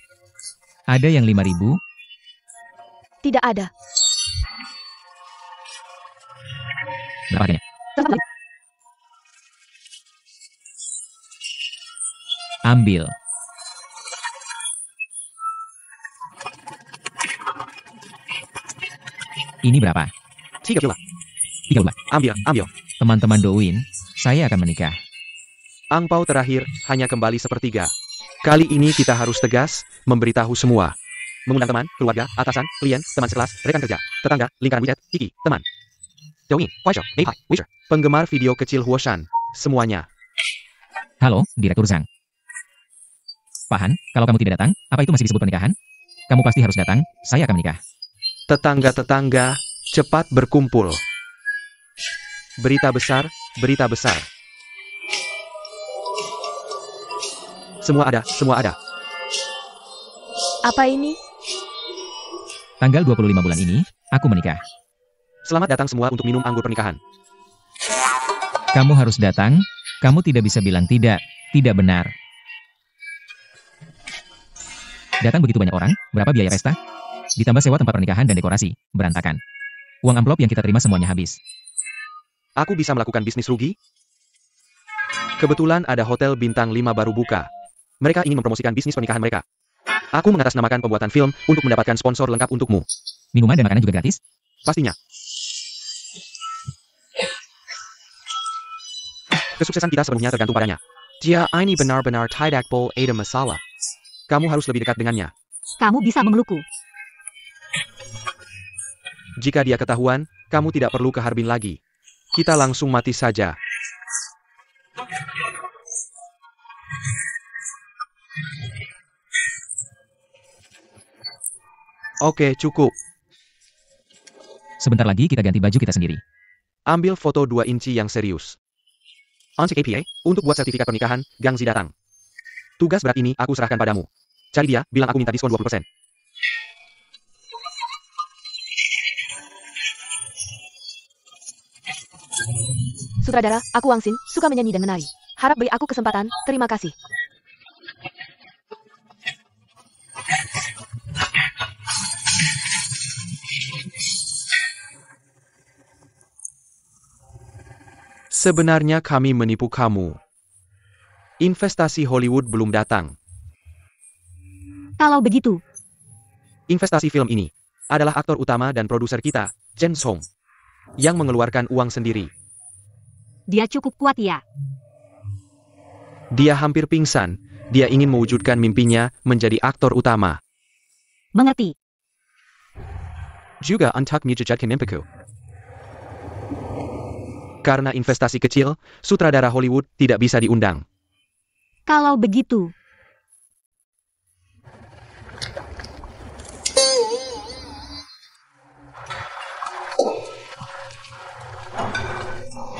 Ada yang 5.000? Tidak ada. Berapa harganya? Ambil. Ini berapa? 3 juta. 32. Ambil, ambil. Teman-teman Douyin, saya akan menikah. Angpau terakhir hanya kembali sepertiga. Kali ini kita harus tegas, memberitahu semua. Mengundang teman, keluarga, atasan, klien, teman sekelas, rekan kerja, tetangga, lingkaran widget, Kiki, teman. Douyin, Huaishou, Meipai, Wisher. Penggemar video kecil Huoshan. Semuanya. Halo, Direktur Zhang. Pahan, kalau kamu tidak datang, apa itu masih disebut pernikahan? Kamu pasti harus datang, saya akan menikah. Tetangga-tetangga, cepat berkumpul. Berita besar, berita besar. Semua ada, semua ada. Apa ini? Tanggal 25 bulan ini, aku menikah. Selamat datang semua untuk minum anggur pernikahan. Kamu harus datang, kamu tidak bisa bilang tidak, tidak benar. Datang begitu banyak orang, berapa biaya pesta? Ditambah sewa tempat pernikahan dan dekorasi, berantakan. Uang amplop yang kita terima semuanya habis. Aku bisa melakukan bisnis rugi? Kebetulan ada hotel bintang 5 baru buka. Mereka ingin mempromosikan bisnis pernikahan mereka. Aku mengatasnamakan pembuatan film untuk mendapatkan sponsor lengkap untukmu. Minuman dan makanan juga gratis? Pastinya. Kesuksesan kita sepenuhnya tergantung padanya. Dia ini benar-benar tidak boleh ada masalah. Kamu harus lebih dekat dengannya. Kamu bisa memelukku. Jika dia ketahuan, kamu tidak perlu ke Harbin lagi. Kita langsung mati saja. Oke, cukup. Sebentar lagi kita ganti baju kita sendiri. Ambil foto 2 inci yang serius. Untuk APA, untuk buat sertifikat pernikahan, Gang Zi datang. Tugas berat ini aku serahkan padamu. Cari dia, bilang aku minta diskon 20%. Sutradara, aku Wang Xin, suka menyanyi dan menari. Harap beri aku kesempatan, terima kasih. Sebenarnya kami menipu kamu. Investasi Hollywood belum datang. Kalau begitu, Investasi film ini adalah aktor utama dan produser kita, Chen Zong, yang mengeluarkan uang sendiri. dia cukup kuat ya. Dia hampir pingsan, Dia ingin mewujudkan mimpinya menjadi aktor utama. Mengerti. Juga untuk mewujudkan mimpiku. Karena investasi kecil, sutradara Hollywood tidak bisa diundang. Kalau begitu,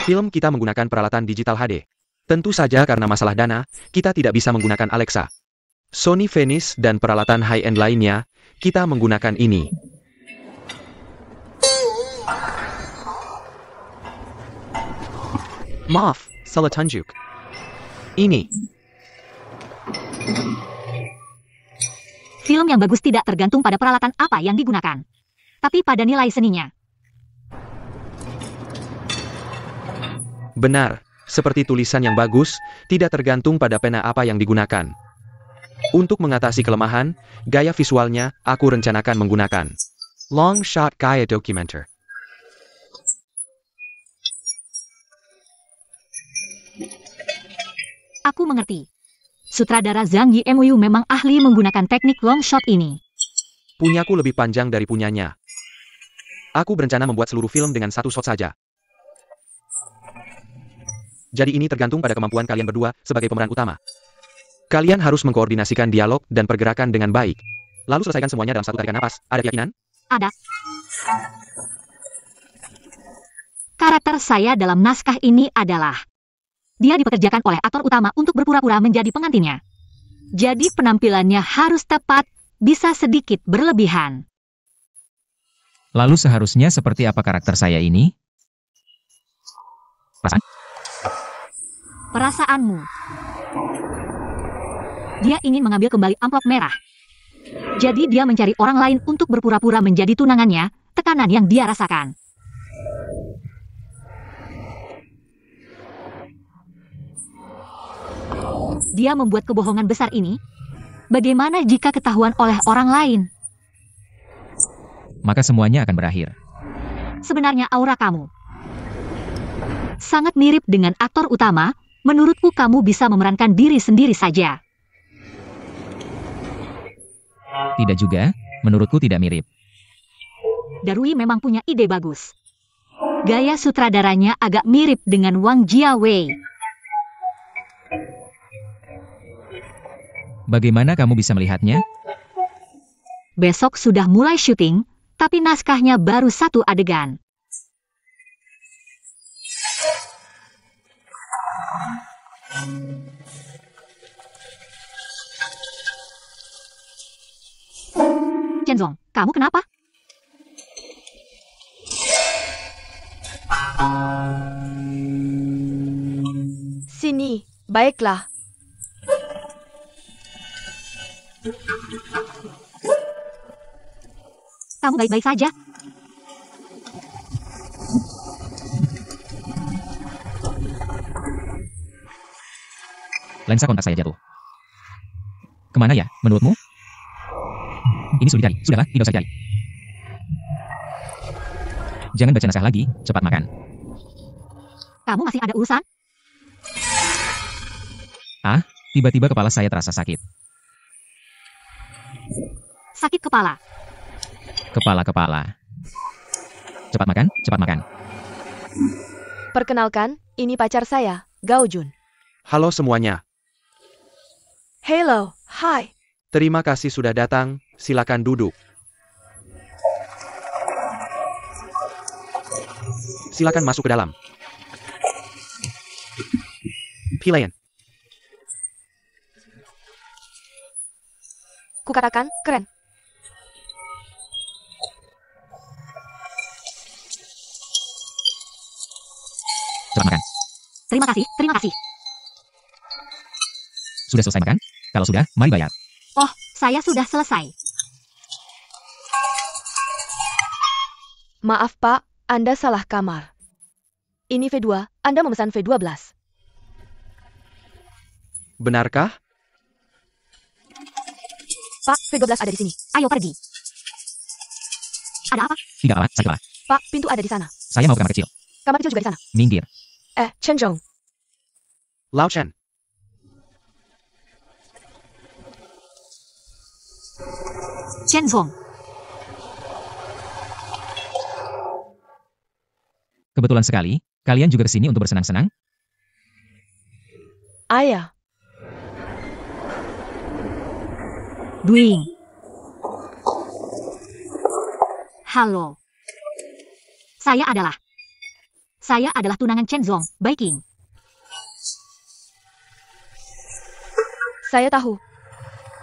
Film kita menggunakan peralatan digital HD. Tentu saja karena masalah dana, kita tidak bisa menggunakan Alexa. Sony Venice dan peralatan high-end lainnya, kita menggunakan ini. Maaf, salah tunjuk. Ini. film yang bagus tidak tergantung pada peralatan apa yang digunakan, tapi pada nilai seninya. Benar, seperti tulisan yang bagus, tidak tergantung pada pena apa yang digunakan. Untuk mengatasi kelemahan, gaya visualnya, aku rencanakan menggunakan long shot gaya dokumenter. Aku mengerti. Sutradara Zhang Yimou memang ahli menggunakan teknik long shot ini. Punyaku lebih panjang dari punyanya. Aku berencana membuat seluruh film dengan satu shot saja. Jadi ini tergantung pada kemampuan kalian berdua sebagai pemeran utama. Kalian harus mengkoordinasikan dialog dan pergerakan dengan baik. Lalu selesaikan semuanya dalam satu tarikan napas. Ada keyakinan? Ada. Karakter saya dalam naskah ini adalah dia dipekerjakan oleh aktor utama untuk berpura-pura menjadi pengantinnya. Jadi penampilannya harus tepat, bisa sedikit berlebihan. Lalu seharusnya seperti apa karakter saya ini? Perasaan? Perasaanmu. Dia ingin mengambil kembali amplop merah. Jadi dia mencari orang lain untuk berpura-pura menjadi tunangannya, tekanan yang dia rasakan. Dia membuat kebohongan besar ini. Bagaimana jika ketahuan oleh orang lain? Maka semuanya akan berakhir. Sebenarnya aura kamu sangat mirip dengan aktor utama. Menurutku kamu bisa memerankan diri sendiri saja. Tidak juga, menurutku tidak mirip. Darui memang punya ide bagus. Gaya sutradaranya agak mirip dengan Wang Jiawei. Bagaimana kamu bisa melihatnya? Besok sudah mulai syuting, tapi naskahnya baru satu adegan. Chenzong, kamu kenapa? Sini, baiklah. Kamu baik-baik saja? Lensa kontak saya jatuh. Kemana ya, menurutmu? Ini sulit dicari. Sudahlah, tidak usah cari. Jangan baca naskah lagi, cepat makan. Kamu masih ada urusan? Ah, tiba-tiba kepala saya terasa sakit. Sakit kepala. Kepala. Cepat makan, cepat makan. Perkenalkan, ini pacar saya, Gao Jun. Halo semuanya. Hello, hi. Terima kasih sudah datang, silakan duduk. Silakan masuk ke dalam. Pilihan. Kukatakan, keren. Cepat makan. Terima kasih. Sudah selesai makan? Kalau sudah, mari bayar. Oh, saya sudah selesai. Maaf Pak, Anda salah kamar. Ini V2, Anda memesan V12. Benarkah? Pak, V12 ada di sini. Ayo pergi. Ada apa? Tidak apa, sakit kepala. Pak, pintu ada di sana. Saya mau ke kamar kecil. Kamar kecil juga di sana. Minggir. Chen Zhong. Lao Chen. Chen Zong. Kebetulan sekali, kalian juga kesini untuk bersenang-senang? Ayah, Duing. Halo. Saya adalah tunangan Chen Zong, Bai Qing. saya tahu.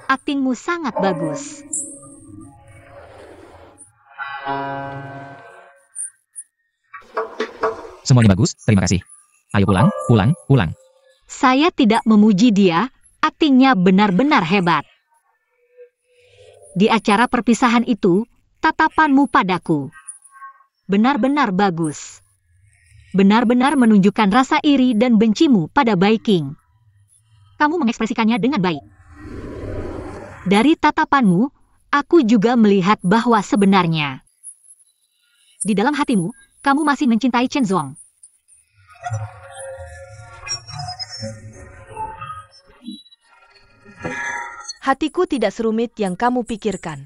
Aktingmu sangat bagus. Semuanya bagus, terima kasih. Ayo pulang, pulang, pulang. Saya tidak memuji dia, aktingnya benar-benar hebat. Di acara perpisahan itu, tatapanmu padaku benar-benar bagus. Benar-benar menunjukkan rasa iri dan bencimu pada Bai Qing. Kamu mengekspresikannya dengan baik. Dari tatapanmu, aku juga melihat bahwa sebenarnya di dalam hatimu, kamu masih mencintai Chen Zong. Hatiku tidak serumit yang kamu pikirkan.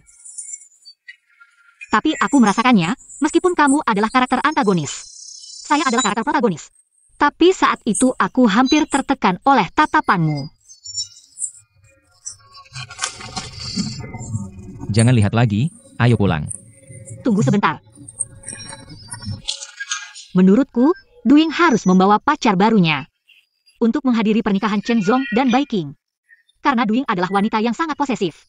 Tapi aku merasakannya, meskipun kamu adalah karakter antagonis. Saya adalah karakter protagonis. Tapi saat itu aku hampir tertekan oleh tatapanmu. Jangan lihat lagi, ayo pulang. Tunggu sebentar. Menurutku, Duing harus membawa pacar barunya untuk menghadiri pernikahan Chen Zong dan Bai Qing. Karena Duing adalah wanita yang sangat posesif.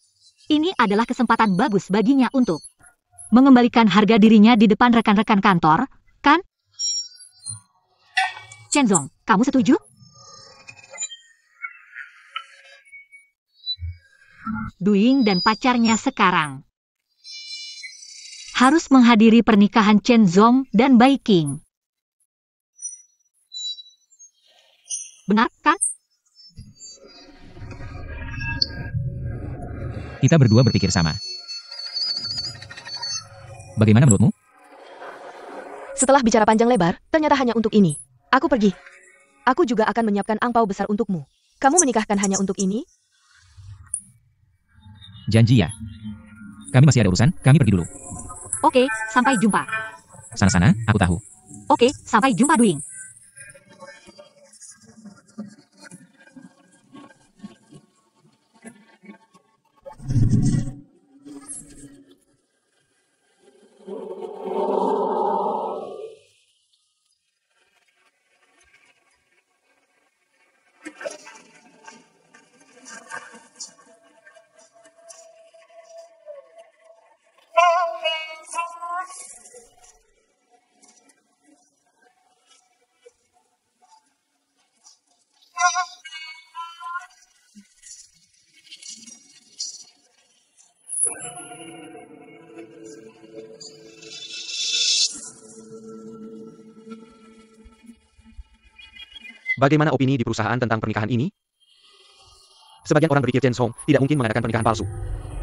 Ini adalah kesempatan bagus baginya untuk mengembalikan harga dirinya di depan rekan-rekan kantor, kan? Chen Zong, kamu setuju? Duing dan pacarnya sekarang harus menghadiri pernikahan Chen Zong dan Bai Qing. Benar, kan? Kita berdua berpikir sama. Bagaimana menurutmu? Setelah bicara panjang lebar, ternyata hanya untuk ini. Aku pergi. Aku juga akan menyiapkan angpau besar untukmu. Kamu menikahkan hanya untuk ini? Janji ya. Kami masih ada urusan, kami pergi dulu. Oke, sampai jumpa. Sana-sana, aku tahu. Oke, sampai jumpa Duing. Bagaimana opini di perusahaan tentang pernikahan ini? Sebagian orang berpikir Chen Zong tidak mungkin mengadakan pernikahan palsu.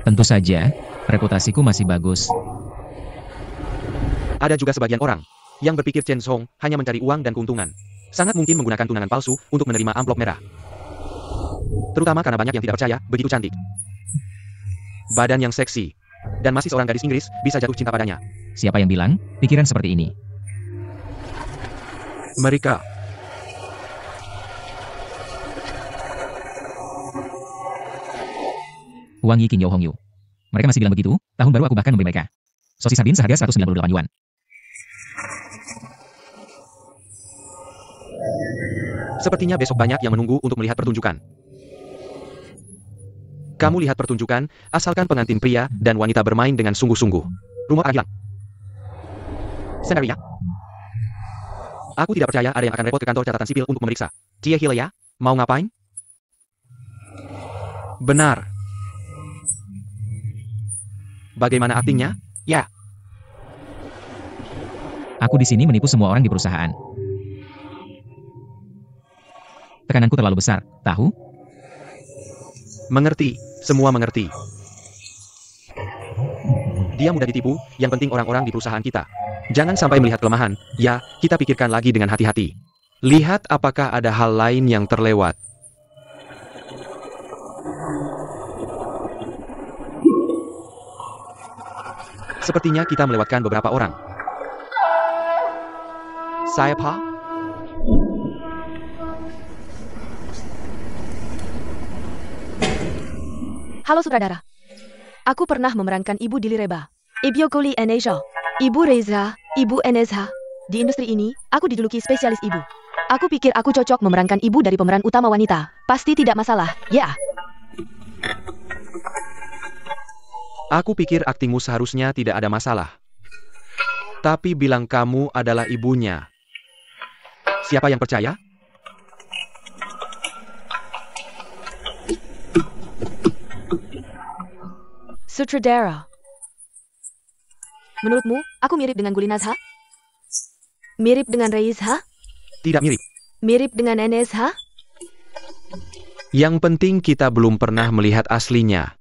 Tentu saja, reputasiku masih bagus. Ada juga sebagian orang yang berpikir Chen Zong hanya mencari uang dan keuntungan. Sangat mungkin menggunakan tunangan palsu untuk menerima amplop merah. Terutama karena banyak yang tidak percaya begitu cantik. Badan yang seksi. Dan masih seorang gadis Inggris bisa jatuh cinta padanya. Siapa yang bilang pikiran seperti ini? Mereka. Wang Yi Qing Yo Hong Yu. Mereka masih bilang begitu, tahun baru aku bahkan membeli mereka. Sosis sardin seharga 198 yuan. Sepertinya besok banyak yang menunggu untuk melihat pertunjukan. Kamu lihat pertunjukan, asalkan pengantin pria dan wanita bermain dengan sungguh-sungguh. Rumah keadilan. Senaria. Aku tidak percaya ada yang akan repot ke kantor catatan sipil untuk memeriksa. Cia Hilaya, mau ngapain? Benar. Bagaimana aktingnya? Ya. Aku di sini menipu semua orang di perusahaan. Tekananku terlalu besar, tahu? Mengerti, semua mengerti. Dia mudah ditipu, yang penting orang-orang di perusahaan kita. Jangan sampai melihat kelemahan, ya, kita pikirkan lagi dengan hati-hati. Lihat apakah ada hal lain yang terlewat. Sepertinya kita melewatkan beberapa orang. Saya Pa? Halo sutradara. Aku pernah memerankan Ibu Dilireba, Ibu Kuli Eneja, Ibu Reza, Ibu Enezha. Di industri ini, aku dijuluki spesialis ibu. Aku pikir aku cocok memerankan ibu dari pemeran utama wanita. Pasti tidak masalah, ya? Aku pikir aktingmu seharusnya tidak ada masalah. Tapi bilang kamu adalah ibunya. Siapa yang percaya? Sutradara. Menurutmu, aku mirip dengan Gulinazha? Mirip dengan Reizha? Tidak mirip. Mirip dengan Enezha? Yang penting kita belum pernah melihat aslinya.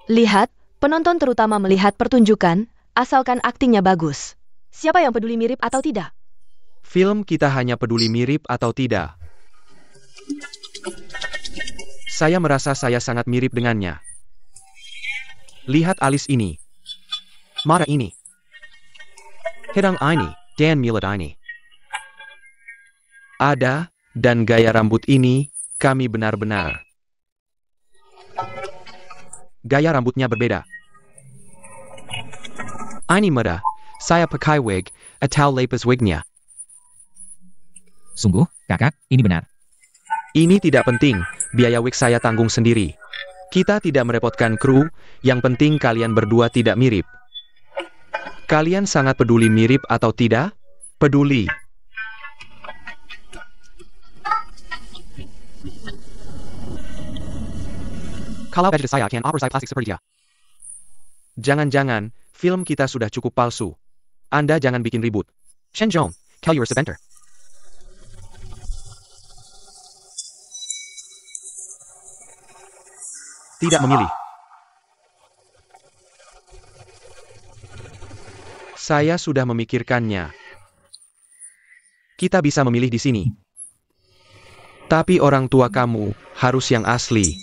Lihat, penonton terutama melihat pertunjukan, asalkan aktingnya bagus. Siapa yang peduli mirip atau tidak? Film kita hanya peduli mirip atau tidak. Saya merasa saya sangat mirip dengannya. Lihat alis ini. Mata ini. Hidung ini. Dan mulut ini. Ada, dan gaya rambut ini, kami benar-benar. Gaya rambutnya berbeda. Ini muda. Saya pakai wig, atau lapis wignya. Sungguh, kakak, ini benar. Ini tidak penting, biaya wig saya tanggung sendiri. Kita tidak merepotkan kru, yang penting kalian berdua tidak mirip. Kalian sangat peduli mirip atau tidak? Peduli. Kalau budget saya akan operasi plastik seperti dia. Jangan-jangan, film kita sudah cukup palsu. Anda jangan bikin ribut. Shenjong, tell your center. Tidak memilih. Saya sudah memikirkannya. Kita bisa memilih di sini. Tapi orang tua kamu harus yang asli.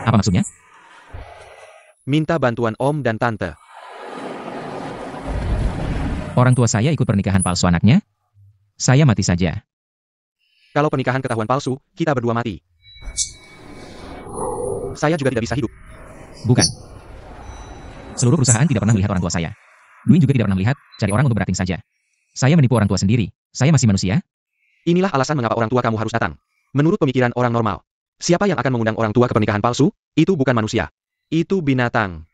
Apa maksudnya? Minta bantuan om dan tante. Orang tua saya ikut pernikahan palsu anaknya? Saya mati saja. Kalau pernikahan ketahuan palsu, kita berdua mati. Saya juga tidak bisa hidup. Bukan. Seluruh perusahaan tidak pernah melihat orang tua saya. Dwayne juga tidak pernah melihat, cari orang untuk berakting saja. Saya menipu orang tua sendiri. Saya masih manusia. Inilah alasan mengapa orang tua kamu harus datang. Menurut pemikiran orang normal, siapa yang akan mengundang orang tua ke pernikahan palsu? Itu bukan manusia. Itu binatang.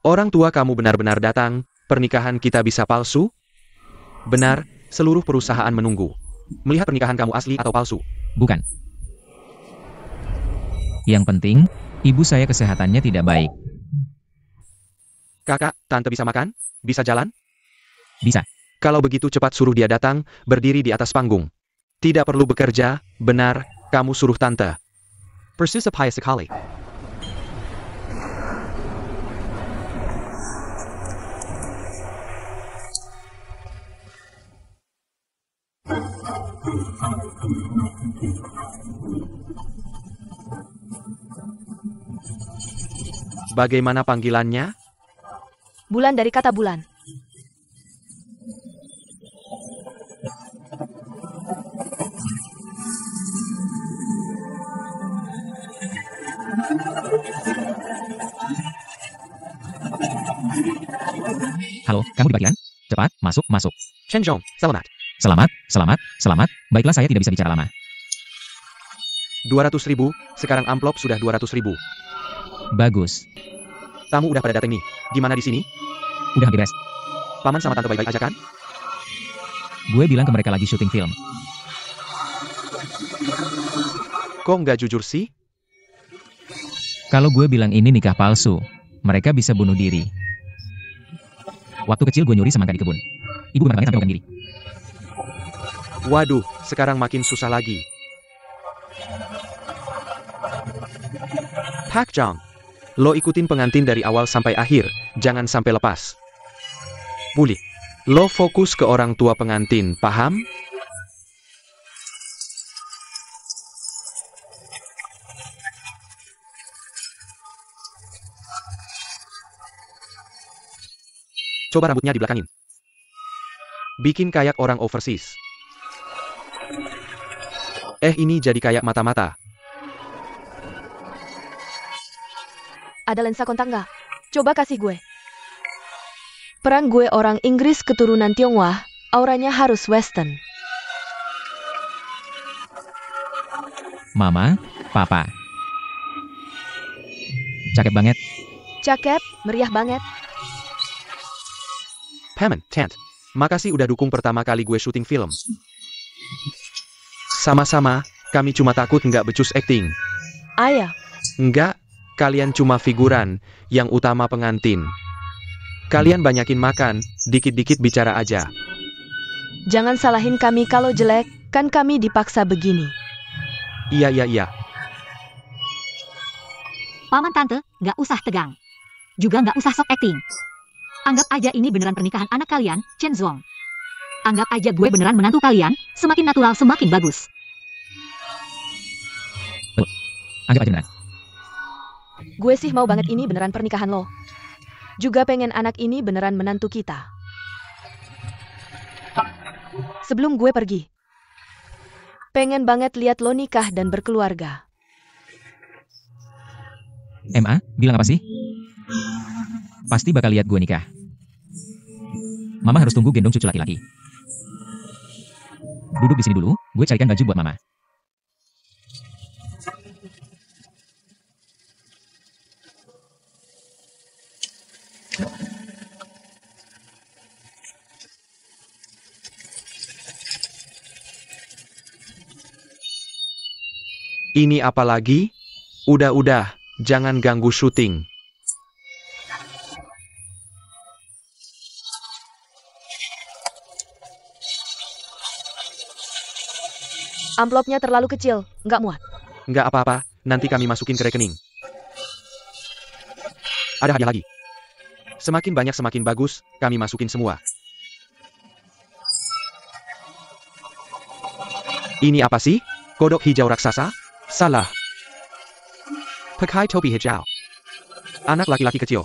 Orang tua kamu benar-benar datang, pernikahan kita bisa palsu? Benar, seluruh perusahaan menunggu. Melihat pernikahan kamu asli atau palsu. Bukan. Yang penting, ibu saya kesehatannya tidak baik. Kakak, tante bisa makan? Bisa jalan? Bisa. Kalau begitu cepat suruh dia datang, berdiri di atas panggung. Tidak perlu bekerja, benar, kamu suruh tante. Persusapaya sekali. Bagaimana panggilannya? Bulan dari kata bulan. Halo, kamu di bagian? Cepat, masuk, masuk. Shenjong, selamat. Selamat, selamat, selamat. Baiklah, saya tidak bisa bicara lama. 200.000, sekarang amplop sudah 200.000. Bagus. Tamu udah pada datang nih. Gimana di sini? Udah beres. Paman sama tante baik-baik aja kan? Gue bilang ke mereka lagi syuting film. Kok nggak jujur sih? Kalau gue bilang ini nikah palsu, mereka bisa bunuh diri. Waktu kecil gue nyuri semangka di kebun. Ibu banget sampai bukan diri. Waduh, sekarang makin susah lagi. Pak Jong, lo ikutin pengantin dari awal sampai akhir, jangan sampai lepas. Bully, lo fokus ke orang tua pengantin, paham? Coba rambutnya dibelakangin. Bikin kayak orang overseas. Ini jadi kayak mata-mata. Ada lensa kontak nggak? Coba kasih gue. Peran gue orang Inggris keturunan Tionghoa, auranya harus western. Mama, Papa. Cakep banget. Cakep, meriah banget. Paman, Tant. Makasih udah dukung pertama kali gue syuting film. Sama-sama, kami cuma takut nggak becus acting. Ayah, Nggak, kalian cuma figuran, yang utama pengantin. Kalian banyakin makan, dikit-dikit bicara aja. jangan salahin kami kalau jelek, kan kami dipaksa begini. Iya. Paman Tante, nggak usah tegang. Juga nggak usah sok acting. Anggap aja ini beneran pernikahan anak kalian, Chen Zong. Anggap aja gue beneran menantu kalian, semakin natural semakin bagus. Anggap aja beneran. Gue sih mau banget ini beneran pernikahan lo. Juga pengen anak ini beneran menantu kita. Sebelum gue pergi, pengen banget lihat lo nikah dan berkeluarga. MA, bilang apa sih? Pasti bakal lihat gue nikah. Mama harus tunggu gendong cucu laki-laki. Duduk di sini dulu, gue carikan baju buat Mama. Ini apa lagi? Udah, jangan ganggu syuting. Amplopnya terlalu kecil, nggak muat. Nggak apa-apa, nanti kami masukin ke rekening. Ada hadiah lagi. Semakin banyak semakin bagus, kami masukin semua. Ini apa sih? Kodok hijau raksasa? Salah. Pakai topi hijau. Anak laki-laki kecil.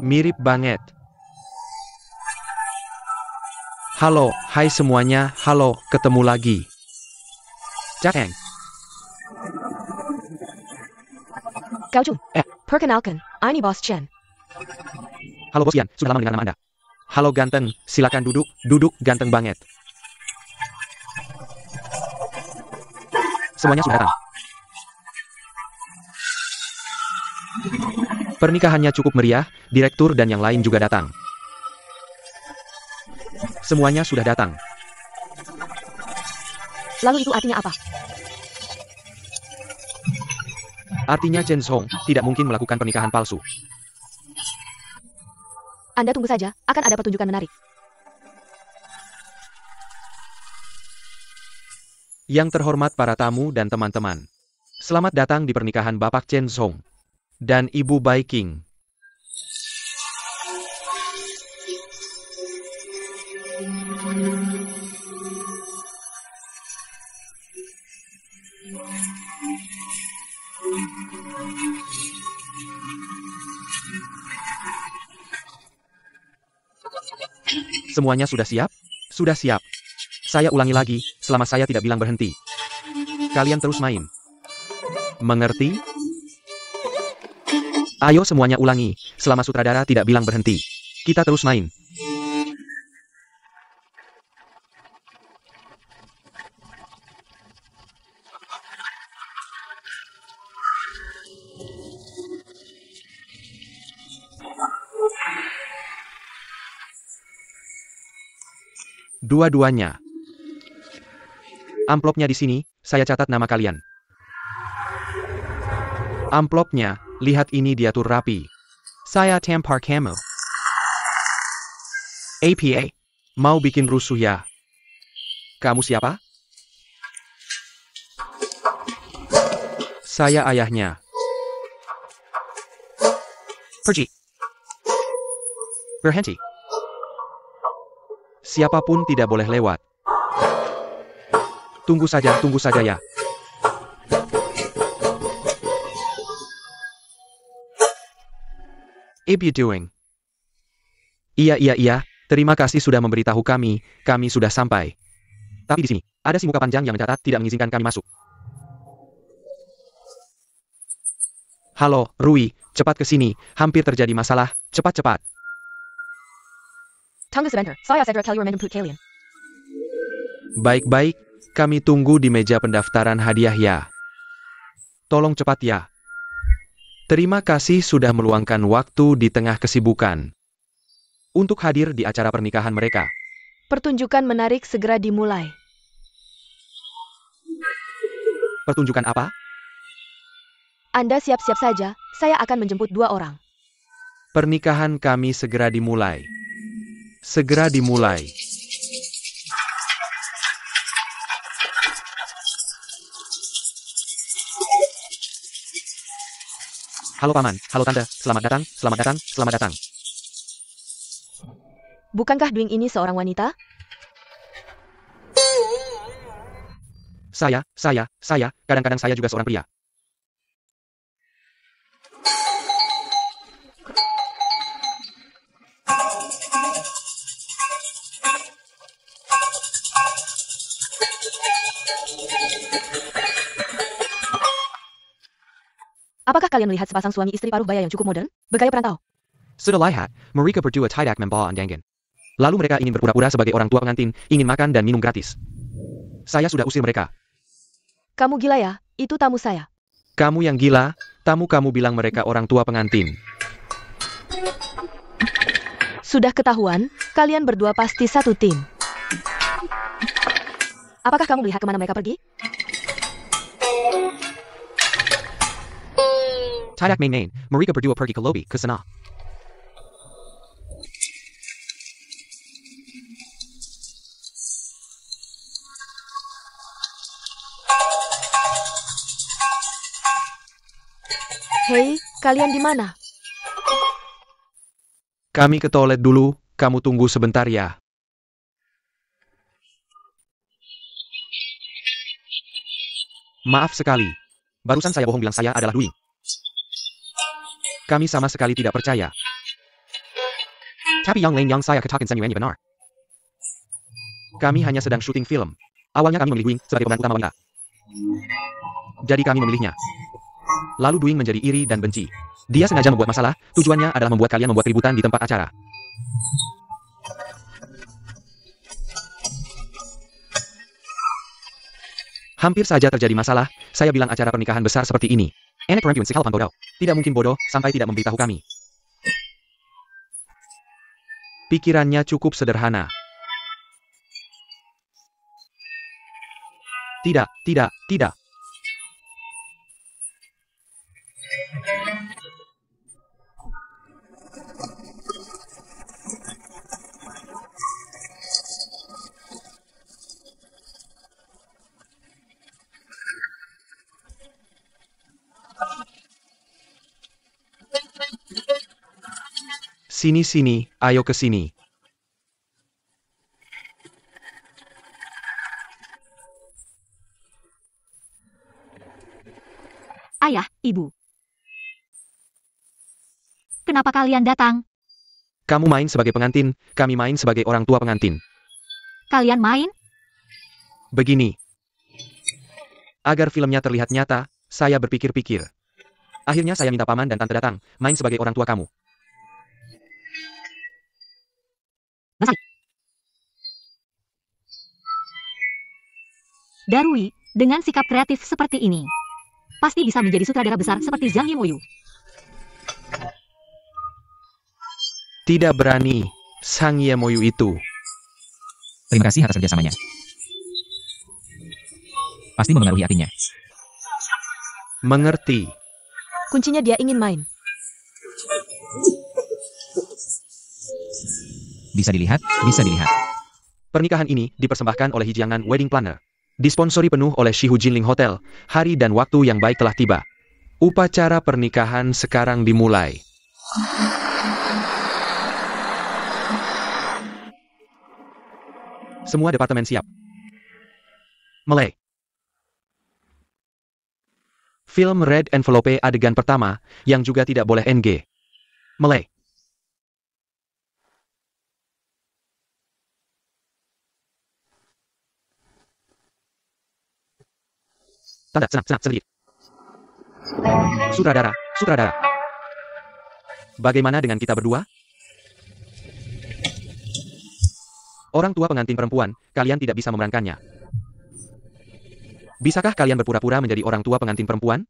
Mirip banget. Halo, hai semuanya, halo, ketemu lagi. Jateng. Gao Jun, perkenalkan, ini Bos Chen. Halo Bos Yan, sudah lama mendengar nama Anda. Halo ganteng, silakan duduk ganteng banget. Semuanya sudah datang. Pernikahannya cukup meriah, direktur dan yang lain juga datang. Semuanya sudah datang. Lalu itu artinya apa? Artinya Chen Zong tidak mungkin melakukan pernikahan palsu. Anda tunggu saja, akan ada pertunjukan menarik. Yang terhormat para tamu dan teman-teman. Selamat datang di pernikahan Bapak Chen Zong dan Ibu Bai King. Semuanya sudah siap? Sudah siap. Saya ulangi lagi, selama saya tidak bilang berhenti. Kalian terus main. Mengerti? Ayo semuanya ulangi, selama sutradara tidak bilang berhenti. Kita terus main. Dua-duanya. Amplopnya di sini, saya catat nama kalian. Amplopnya, lihat ini diatur rapi. Saya tampar kamu. APA, mau bikin rusuh ya? Kamu siapa? Saya ayahnya. Pergi. Berhenti. Siapapun tidak boleh lewat. Tunggu saja ya. Apa you doing? Iya, terima kasih sudah memberitahu kami sudah sampai. Tapi di sini, ada si muka panjang yang mencatat tidak mengizinkan kami masuk. Halo, Rui, cepat ke sini, hampir terjadi masalah, cepat. Tunggu sebentar, saya segera kalian menjemput kalian. Baik, kami tunggu di meja pendaftaran hadiah ya. Tolong cepat ya. Terima kasih sudah meluangkan waktu di tengah kesibukan untuk hadir di acara pernikahan mereka. Pertunjukan menarik segera dimulai. Pertunjukan apa? Anda siap-siap saja, saya akan menjemput 2 orang. Pernikahan kami segera dimulai. Halo Paman, halo Tante, selamat datang. Bukankah Dwing ini seorang wanita? Saya, kadang-kadang saya juga seorang pria. Apakah kalian melihat sepasang suami istri paruh baya yang cukup modern, bergaya perantau? Setelah lihat, mereka berdua tidak membawa undangan. Lalu mereka ingin berpura-pura sebagai orang tua pengantin, ingin makan dan minum gratis. Saya sudah usir mereka. Kamu gila ya, itu tamu saya. Kamu yang gila, tamu kamu bilang mereka orang tua pengantin. Sudah ketahuan, kalian berdua pasti satu tim. Apakah kamu melihat kemana mereka pergi? Tidak main-main, mereka berdua pergi ke lobi, ke sana. Hei, kalian di mana? Kami ke toilet dulu, kamu tunggu sebentar ya. Maaf sekali. Barusan saya bohong bilang saya adalah Dwi. Kami sama sekali tidak percaya. Tapi yang saya katakan semuanya benar. Kami hanya sedang syuting film. Awalnya kami memilih Dwi sebagai pemeran utama wanita. Jadi kami memilihnya. Lalu Dwi menjadi iri dan benci. Dia sengaja membuat masalah, tujuannya adalah membuat kalian membuat keributan di tempat acara. Hampir saja terjadi masalah, saya bilang acara pernikahan besar seperti ini. Enak perempuan sekali bodoh. Tidak mungkin bodoh, sampai tidak memberitahu kami. Pikirannya cukup sederhana. Tidak. Sini, ayo ke sini. Ayah, Ibu. Kenapa kalian datang? Kamu main sebagai pengantin, kami main sebagai orang tua pengantin. Kalian main? Begini. Agar filmnya terlihat nyata, saya berpikir-pikir. Akhirnya saya minta paman dan tante datang, main sebagai orang tua kamu. Darui, dengan sikap kreatif seperti ini, pasti bisa menjadi sutradara besar seperti Zhang Yimouyu. Tidak berani, Sang Yemoyu itu. Terima kasih atas kerjasamanya. Pasti memengaruhi hatinya. Mengerti. Kuncinya dia ingin main. Bisa dilihat. Pernikahan ini dipersembahkan oleh Hijiangan Wedding Planner. Disponsori penuh oleh Shihu Jinling Hotel. Hari dan waktu yang baik telah tiba. Upacara pernikahan sekarang dimulai. Semua departemen siap. Mulai. Film Red Envelope adegan pertama, yang juga tidak boleh NG. Mulai. Tanda, senang, sedikit. Sutradara, sutradara. Bagaimana dengan kita berdua? Orang tua pengantin perempuan, kalian tidak bisa memerankannya. Bisakah kalian berpura-pura menjadi orang tua pengantin perempuan?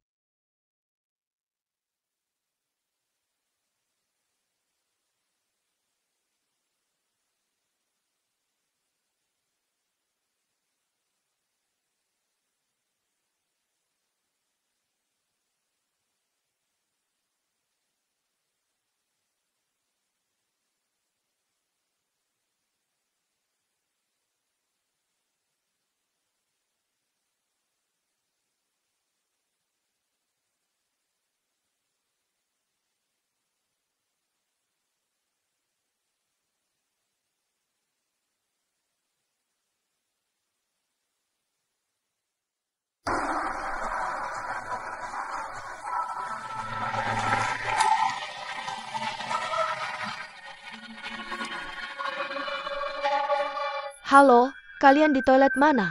Halo, kalian di toilet mana?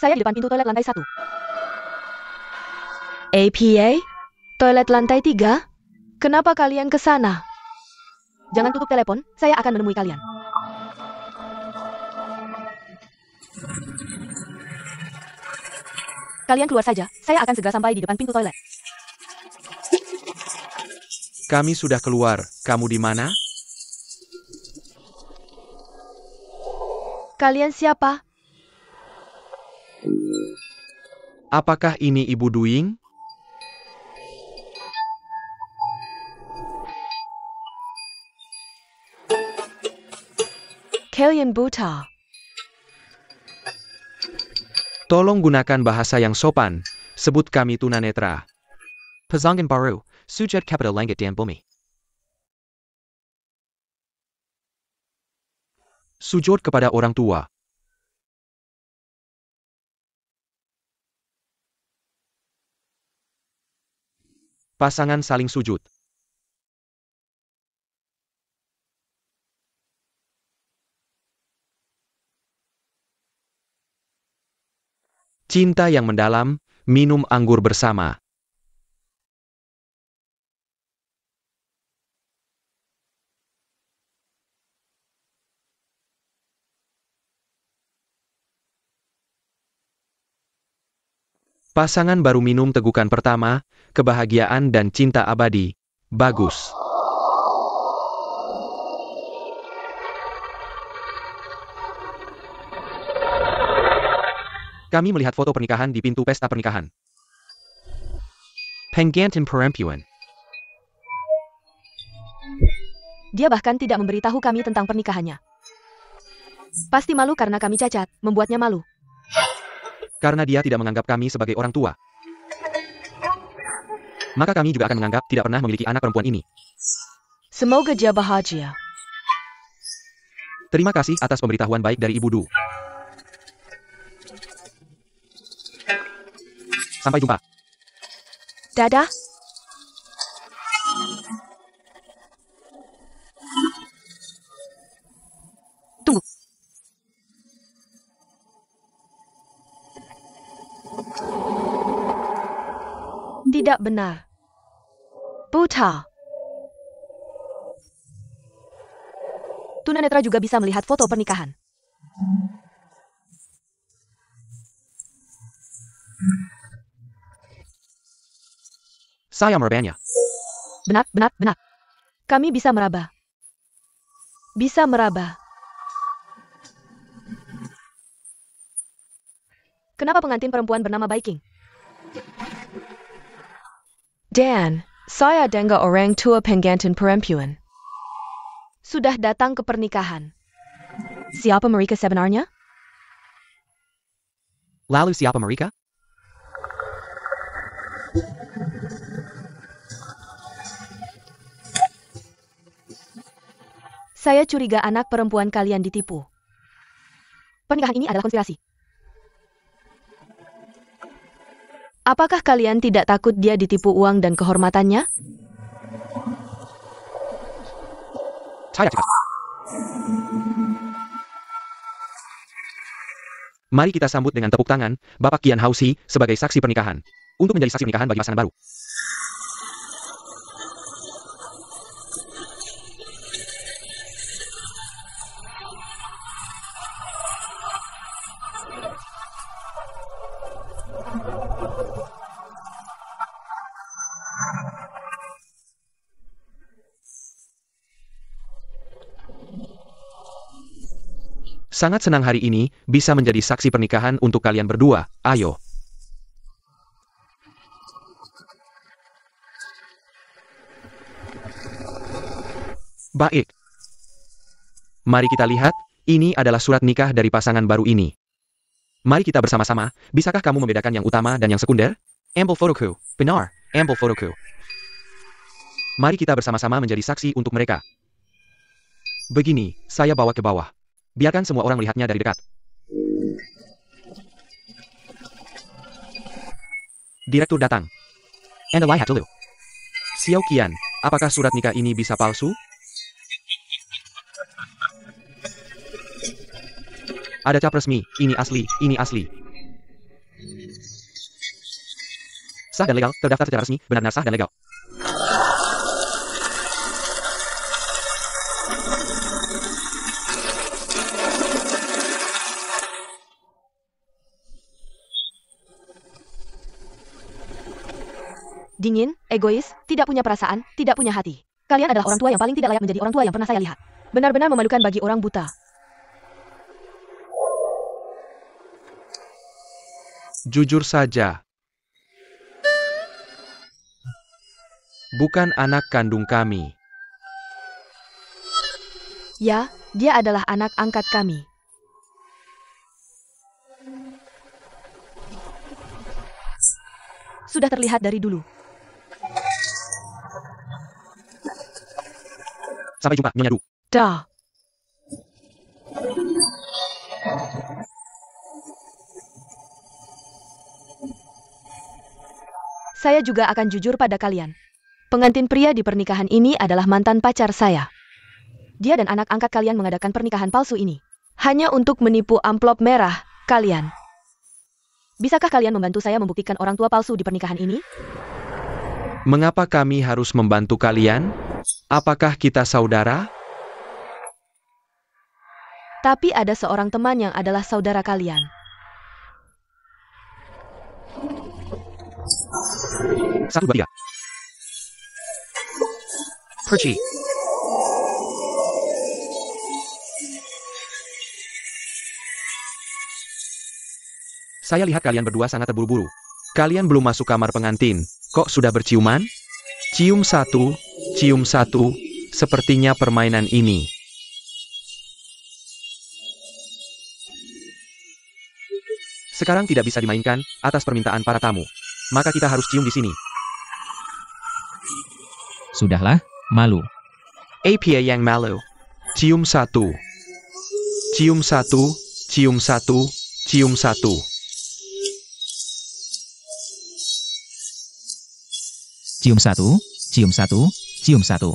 Saya di depan pintu toilet lantai 1. APA? Toilet lantai 3? Kenapa kalian ke sana? Jangan tutup telepon, saya akan menemui kalian. Kalian keluar saja, saya akan segera sampai di depan pintu toilet. Kami sudah keluar, kamu di mana? Kalian siapa? Apakah ini Ibu Duing? Kalian buta. Tolong gunakan bahasa yang sopan. Sebut kami tunanetra. Pasangan baru, sujud kepada langit dan bumi. Sujud kepada orang tua. Pasangan saling sujud. Cinta yang mendalam, minum anggur bersama. Pasangan baru minum tegukan pertama, kebahagiaan dan cinta abadi. Bagus. Kami melihat foto pernikahan di pintu pesta pernikahan. Pengantin perempuan. Dia bahkan tidak memberitahu kami tentang pernikahannya. Pasti malu karena kami cacat, membuatnya malu. Karena dia tidak menganggap kami sebagai orang tua. Maka kami juga akan menganggap tidak pernah memiliki anak perempuan ini. Semoga dia bahagia. Terima kasih atas pemberitahuan baik dari Ibu Du. Sampai jumpa. Dadah. Tunggu. Tidak benar. Buta. Tunanetra juga bisa melihat foto pernikahan. Saya merabanya. Benar, benar, benar. Kami bisa meraba. Bisa meraba. Kenapa pengantin perempuan bernama Baiking? Dan, saya dengar orang tua pengantin perempuan sudah datang ke pernikahan. Siapa mereka sebenarnya? Lalu siapa mereka? Saya curiga anak perempuan kalian ditipu. Pernikahan ini adalah konspirasi. Apakah kalian tidak takut dia ditipu uang dan kehormatannya? Saya cepat. Mari kita sambut dengan tepuk tangan, Bapak Qian Haoxi, sebagai saksi pernikahan. Untuk menjadi saksi pernikahan bagi pasangan baru. Sangat senang hari ini, bisa menjadi saksi pernikahan untuk kalian berdua, ayo. Baik. Mari kita lihat, ini adalah surat nikah dari pasangan baru ini. Mari kita bersama-sama, bisakah kamu membedakan yang utama dan yang sekunder? Ambil fotoku, benar, ambil fotoku. Mari kita bersama-sama menjadi saksi untuk mereka. Begini, saya bawa ke bawah. Biarkan semua orang melihatnya dari dekat. Direktur datang. And I had to. Xiao Qian, apakah surat nikah ini bisa palsu? Ada cap resmi, ini asli, ini asli. Sah dan legal, terdaftar secara resmi, benar-benar sah dan legal. Dingin, egois, tidak punya perasaan, tidak punya hati. Kalian adalah orang tua yang paling tidak layak menjadi orang tua yang pernah saya lihat. Benar-benar memalukan bagi orang buta. Jujur saja. Bukan anak kandung kami. Ya, dia adalah anak angkat kami. Sudah terlihat dari dulu. Sampai jumpa, Nyonya Du. Dah. Saya juga akan jujur pada kalian. Pengantin pria di pernikahan ini adalah mantan pacar saya. Dia dan anak angkat kalian mengadakan pernikahan palsu ini. Hanya untuk menipu amplop merah kalian. Bisakah kalian membantu saya membuktikan orang tua palsu di pernikahan ini? Mengapa kami harus membantu kalian? Apakah kita saudara? Tapi ada seorang teman yang adalah saudara kalian. Satu, dua, tiga. Perci. Saya lihat kalian berdua sangat terburu-buru. Kalian belum masuk kamar pengantin. Kok sudah berciuman? Cium satu, sepertinya permainan ini. Sekarang tidak bisa dimainkan, atas permintaan para tamu. Maka kita harus cium di sini. Sudahlah, malu. Apa yang malu? Cium satu. Cium satu, cium satu, cium satu. Cium satu, cium satu, cium satu.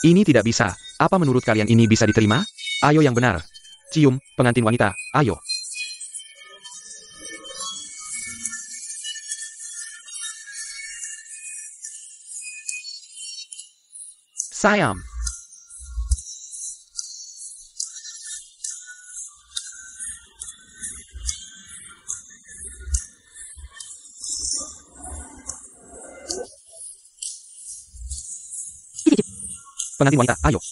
Ini tidak bisa. Apa menurut kalian ini bisa diterima? Ayo yang benar. Cium, pengantin wanita, ayo. Sayang. Pengantin wanita, ayo.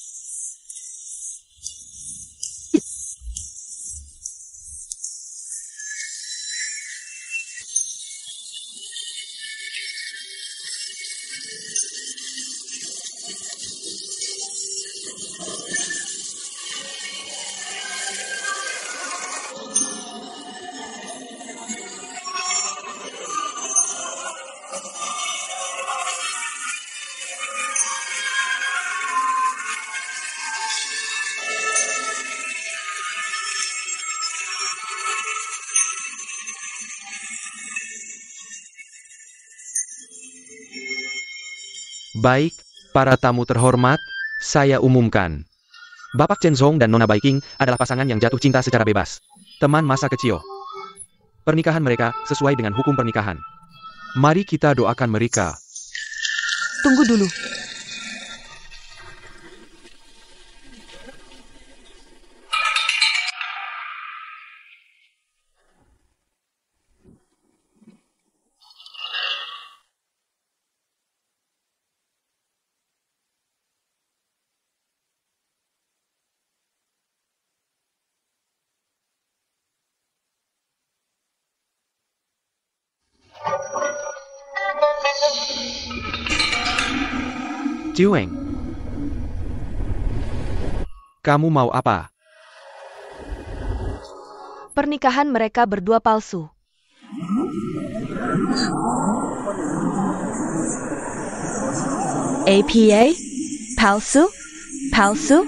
Baik, Para tamu terhormat, saya umumkan. Bapak Chen Zhong dan Nona Bai Qing adalah pasangan yang jatuh cinta secara bebas. Teman masa kecil. Pernikahan mereka sesuai dengan hukum pernikahan. Mari kita doakan mereka. Tunggu dulu. Jiweng, kamu mau apa? Pernikahan mereka berdua palsu. APA? Palsu? Palsu?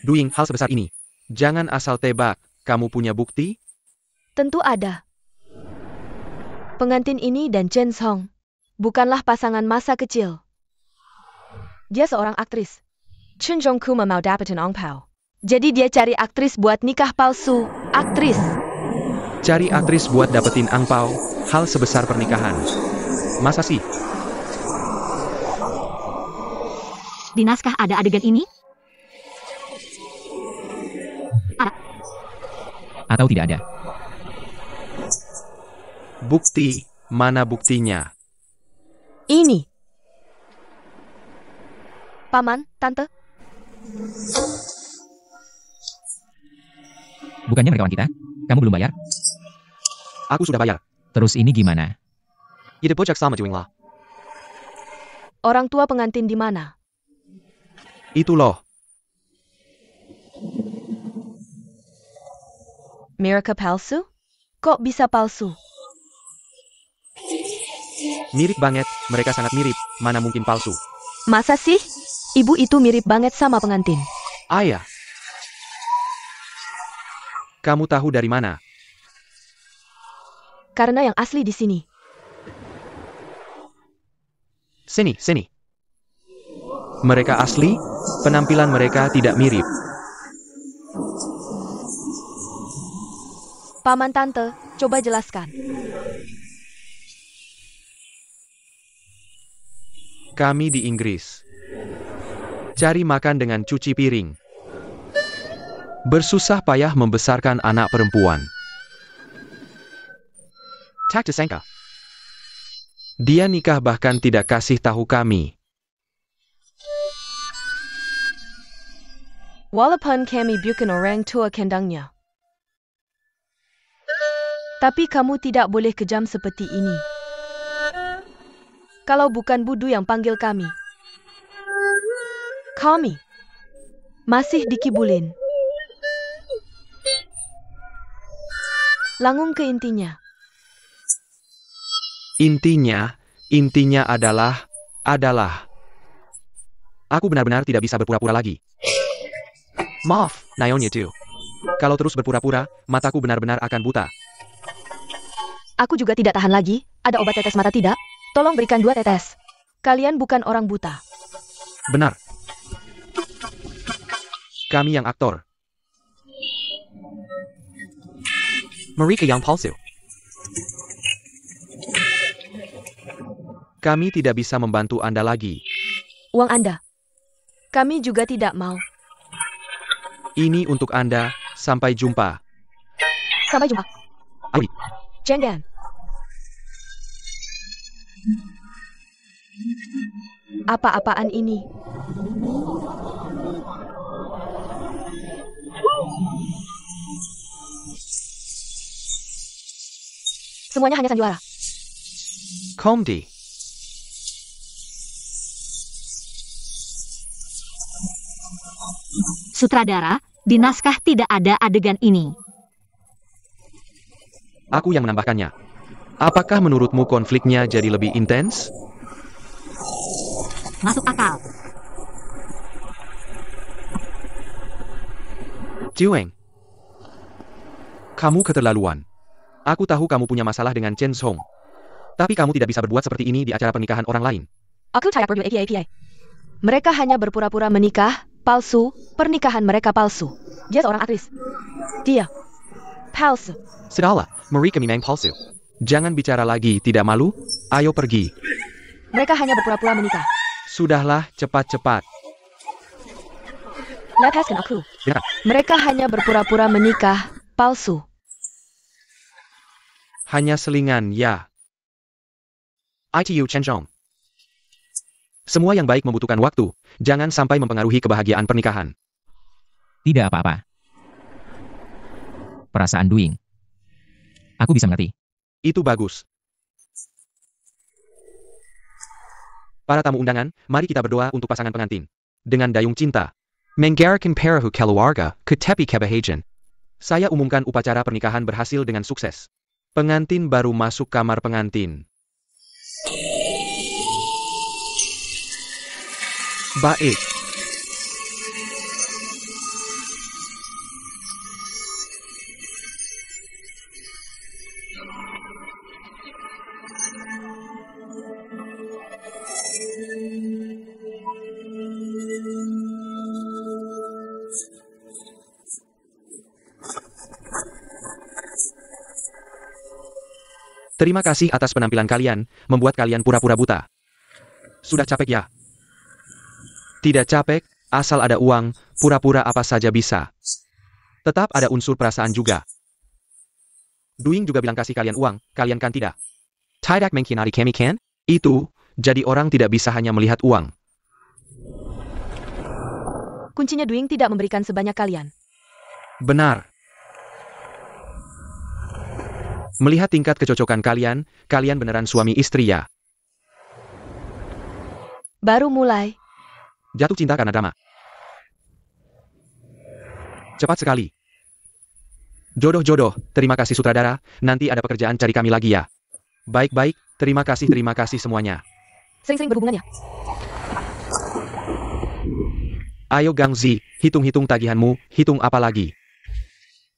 Duing, hal sebesar ini. Jangan asal tebak. Kamu punya bukti? Tentu ada. Pengantin ini dan Chen Zhong bukanlah pasangan masa kecil. Dia seorang aktris. Chen Zhongku mau dapetin angpao. Jadi dia cari aktris buat nikah palsu. Aktris. Cari aktris buat dapetin angpau, hal sebesar pernikahan. Masa sih? Di naskah ada adegan ini? Atau tidak ada? Bukti, mana buktinya? Ini. Paman, Tante. Bukannya mereka kawan kita? Kamu belum bayar? Aku sudah bayar. Terus ini gimana? Ide bojak sama Jiwing lah. Orang tua pengantin di mana? Itu loh. Mereka palsu? Kok bisa palsu? Mirip banget, mereka sangat mirip, mana mungkin palsu. Masa sih? Ibu itu mirip banget sama pengantin. Ayah. Kamu tahu dari mana? Karena yang asli di sini. Sini, sini. Mereka asli, penampilan mereka tidak mirip. Paman Tante, coba jelaskan. Kami di Inggris. Cari makan dengan cuci piring. Bersusah payah membesarkan anak perempuan. Tak disangka. Dia nikah bahkan tidak kasih tahu kami. Walaupun kami bukan orang tua kandangnya. Tapi kamu tidak boleh kejam seperti ini. Kalau bukan Budu yang panggil kami. Kami masih dikibulin. Langsung ke intinya. Intinya adalah. Aku benar-benar tidak bisa berpura-pura lagi. Maaf, Naonya too. Kalau terus berpura-pura, mataku benar-benar akan buta. Aku juga tidak tahan lagi. Ada obat tetes mata tidak? Tolong berikan 2 tetes. Kalian bukan orang buta. Benar. Kami yang aktor. Mereka yang palsu. Kami tidak bisa membantu Anda lagi. Uang Anda. Kami juga tidak mau. Ini untuk Anda. Sampai jumpa. Sampai jumpa. Awi. Jangan. Apa-apaan ini? Semuanya hanya sandiwara. Komdi. Sutradara, di naskah tidak ada adegan ini. Aku yang menambahkannya. Apakah menurutmu konfliknya jadi lebih intens? Masuk akal. Jiweng. Kamu keterlaluan. Aku tahu kamu punya masalah dengan Chen Zhong. Tapi kamu tidak bisa berbuat seperti ini di acara pernikahan orang lain. Aku tidak berdua APA. Mereka hanya berpura-pura menikah, palsu, pernikahan mereka palsu. Dia seorang aktris. Dia palsu. Sudahlah, mereka memang palsu. Jangan bicara lagi, tidak malu? Ayo pergi. Mereka hanya berpura-pura menikah. Sudahlah, cepat-cepat. Lepaskan aku. Ya. Mereka hanya berpura-pura menikah, palsu. Hanya selingan, ya. ITU Chenjong. Semua yang baik membutuhkan waktu. Jangan sampai mempengaruhi kebahagiaan pernikahan. Tidak apa-apa. Perasaan Duing. Aku bisa mengerti. Itu bagus. Para tamu undangan, mari kita berdoa untuk pasangan pengantin. Dengan dayung cinta. Menggarakan perahu keluarga ke tepi kebahagiaan. Saya umumkan upacara pernikahan berhasil dengan sukses. Pengantin baru masuk kamar pengantin. Baik. Terima kasih atas penampilan kalian, membuat kalian pura-pura buta. Sudah capek ya? Tidak capek, asal ada uang, pura-pura apa saja bisa. Tetap ada unsur perasaan juga. Duing juga bilang kasih kalian uang, kalian kan tidak? Tidak mengkhianati kami kan? Itu, jadi orang tidak bisa hanya melihat uang. Kuncinya Duing tidak memberikan sebanyak kalian. Benar. Melihat tingkat kecocokan kalian, kalian beneran suami istri ya? Baru mulai. Jatuh cinta karena drama. Cepat sekali. Jodoh-jodoh, terima kasih sutradara, nanti ada pekerjaan cari kami lagi ya. Baik-baik, terima kasih semuanya. Sering-sering berhubungan ya. Ayo Gang Zi, hitung-hitung tagihanmu, hitung apa lagi.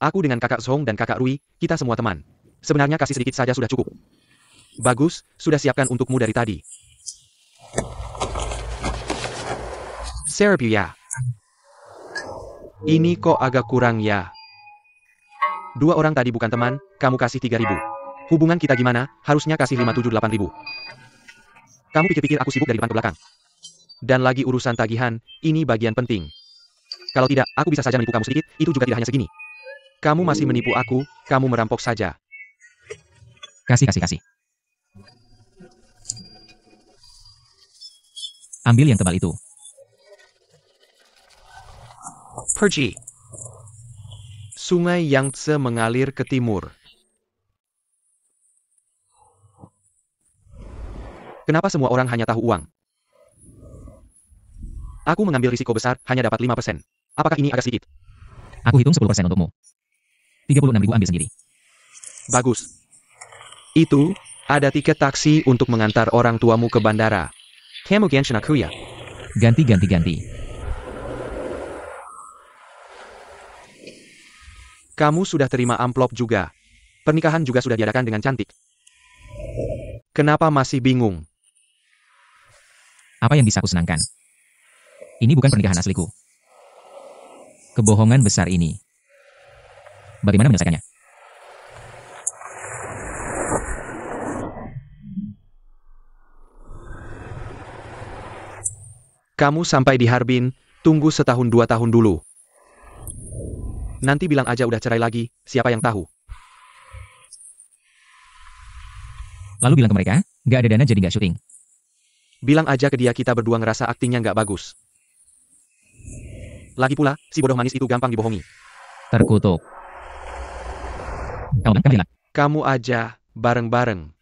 Aku dengan kakak Song dan kakak Rui, kita semua teman. Sebenarnya kasih sedikit saja sudah cukup. Bagus, sudah siapkan untukmu dari tadi. Serbu ya. Ini kok agak kurang ya. 2 orang tadi bukan teman, kamu kasih 3.000. Hubungan kita gimana, harusnya kasih 5-7-8.000. Kamu pikir-pikir aku sibuk dari depan ke belakang. Dan lagi urusan tagihan, ini bagian penting. Kalau tidak, aku bisa saja menipu kamu sedikit, itu juga tidak hanya segini. Kamu masih menipu aku, kamu merampok saja. Kasih. Ambil yang tebal itu. Pergi. Sungai Yangtze mengalir ke timur. Kenapa semua orang hanya tahu uang? Aku mengambil risiko besar, hanya dapat 5%. Apakah ini agak sedikit? Aku hitung 10% untukmu. 36.000 ambil sendiri. Bagus. Itu, ada tiket taksi untuk mengantar orang tuamu ke bandara. Kamu genshin aku ya? Ganti. Kamu sudah terima amplop juga. Pernikahan juga sudah diadakan dengan cantik. Kenapa masih bingung? Apa yang bisa aku senangkan? Ini bukan pernikahan asliku. Kebohongan besar ini. Bagaimana menyelesaikannya? Kamu sampai di Harbin, tunggu 1-2 tahun dulu. Nanti bilang aja udah cerai lagi, siapa yang tahu? Lalu bilang ke mereka, nggak ada dana jadi nggak syuting. Bilang aja ke dia kita berdua ngerasa aktingnya nggak bagus. Lagi pula, si bodoh manis itu gampang dibohongi. Terkutuk. Kamu bilang. Kamu aja, bareng-bareng.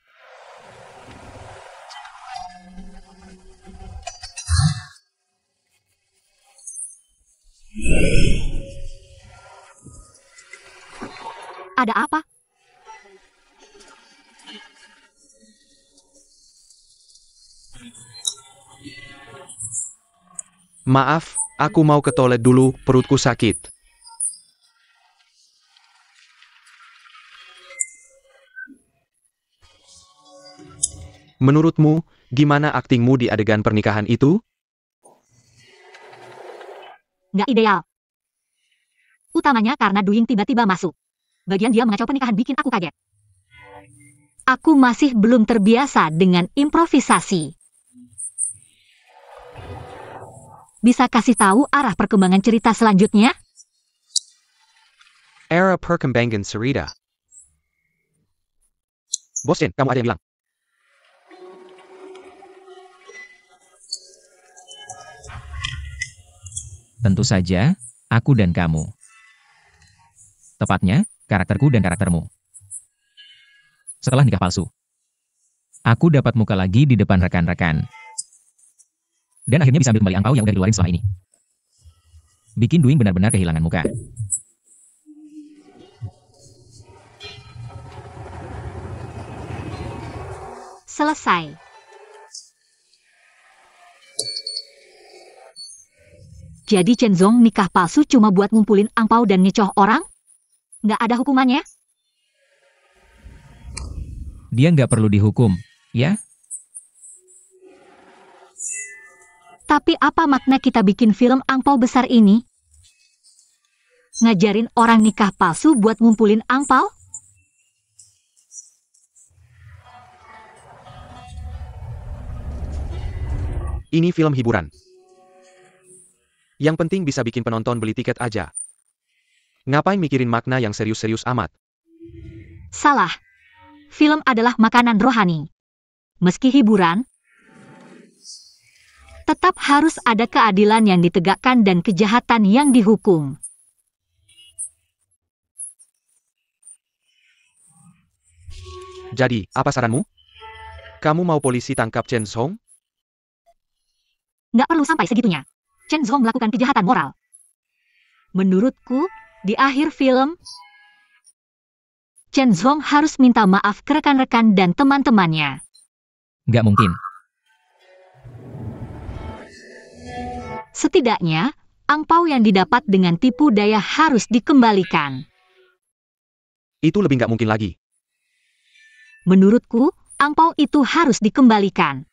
Ada apa? Maaf, aku mau ke toilet dulu, perutku sakit. Menurutmu, Gimana aktingmu di adegan pernikahan itu? Nggak ideal. Utamanya karena Duying tiba-tiba masuk. Bagian dia mengacau pernikahan bikin aku kaget. Aku masih belum terbiasa dengan improvisasi. Bisa kasih tahu arah perkembangan cerita selanjutnya? Era perkembangan cerita. Bos Chen, kamu ada yang bilang? Tentu saja, aku dan kamu. Tepatnya, karakterku dan karaktermu. Setelah nikah palsu, aku dapat muka lagi di depan rekan-rekan. Dan akhirnya bisa ambil kembali angpau yang udah dikeluarin setelah ini. Bikin Duying benar-benar kehilangan muka. Selesai. Jadi Chen Zong nikah palsu cuma buat ngumpulin angpau dan ngecoh orang? Nggak ada hukumannya? Dia nggak perlu dihukum, ya? Tapi apa makna kita bikin film angpau besar ini? Ngajarin orang nikah palsu buat ngumpulin angpau? Ini film hiburan. Yang penting bisa bikin penonton beli tiket aja. Ngapain mikirin makna yang serius-serius amat? Salah. Film adalah makanan rohani. Meski hiburan, tetap harus ada keadilan yang ditegakkan dan kejahatan yang dihukum. Jadi, apa saranmu? Kamu mau polisi tangkap Chen Zong? Nggak perlu sampai segitunya. Chen Zong melakukan kejahatan moral. Menurutku, di akhir film, Chen Zong harus minta maaf ke rekan-rekan dan teman-temannya. Nggak mungkin. Setidaknya, angpau yang didapat dengan tipu daya harus dikembalikan. Itu lebih nggak mungkin lagi. Menurutku, angpau itu harus dikembalikan.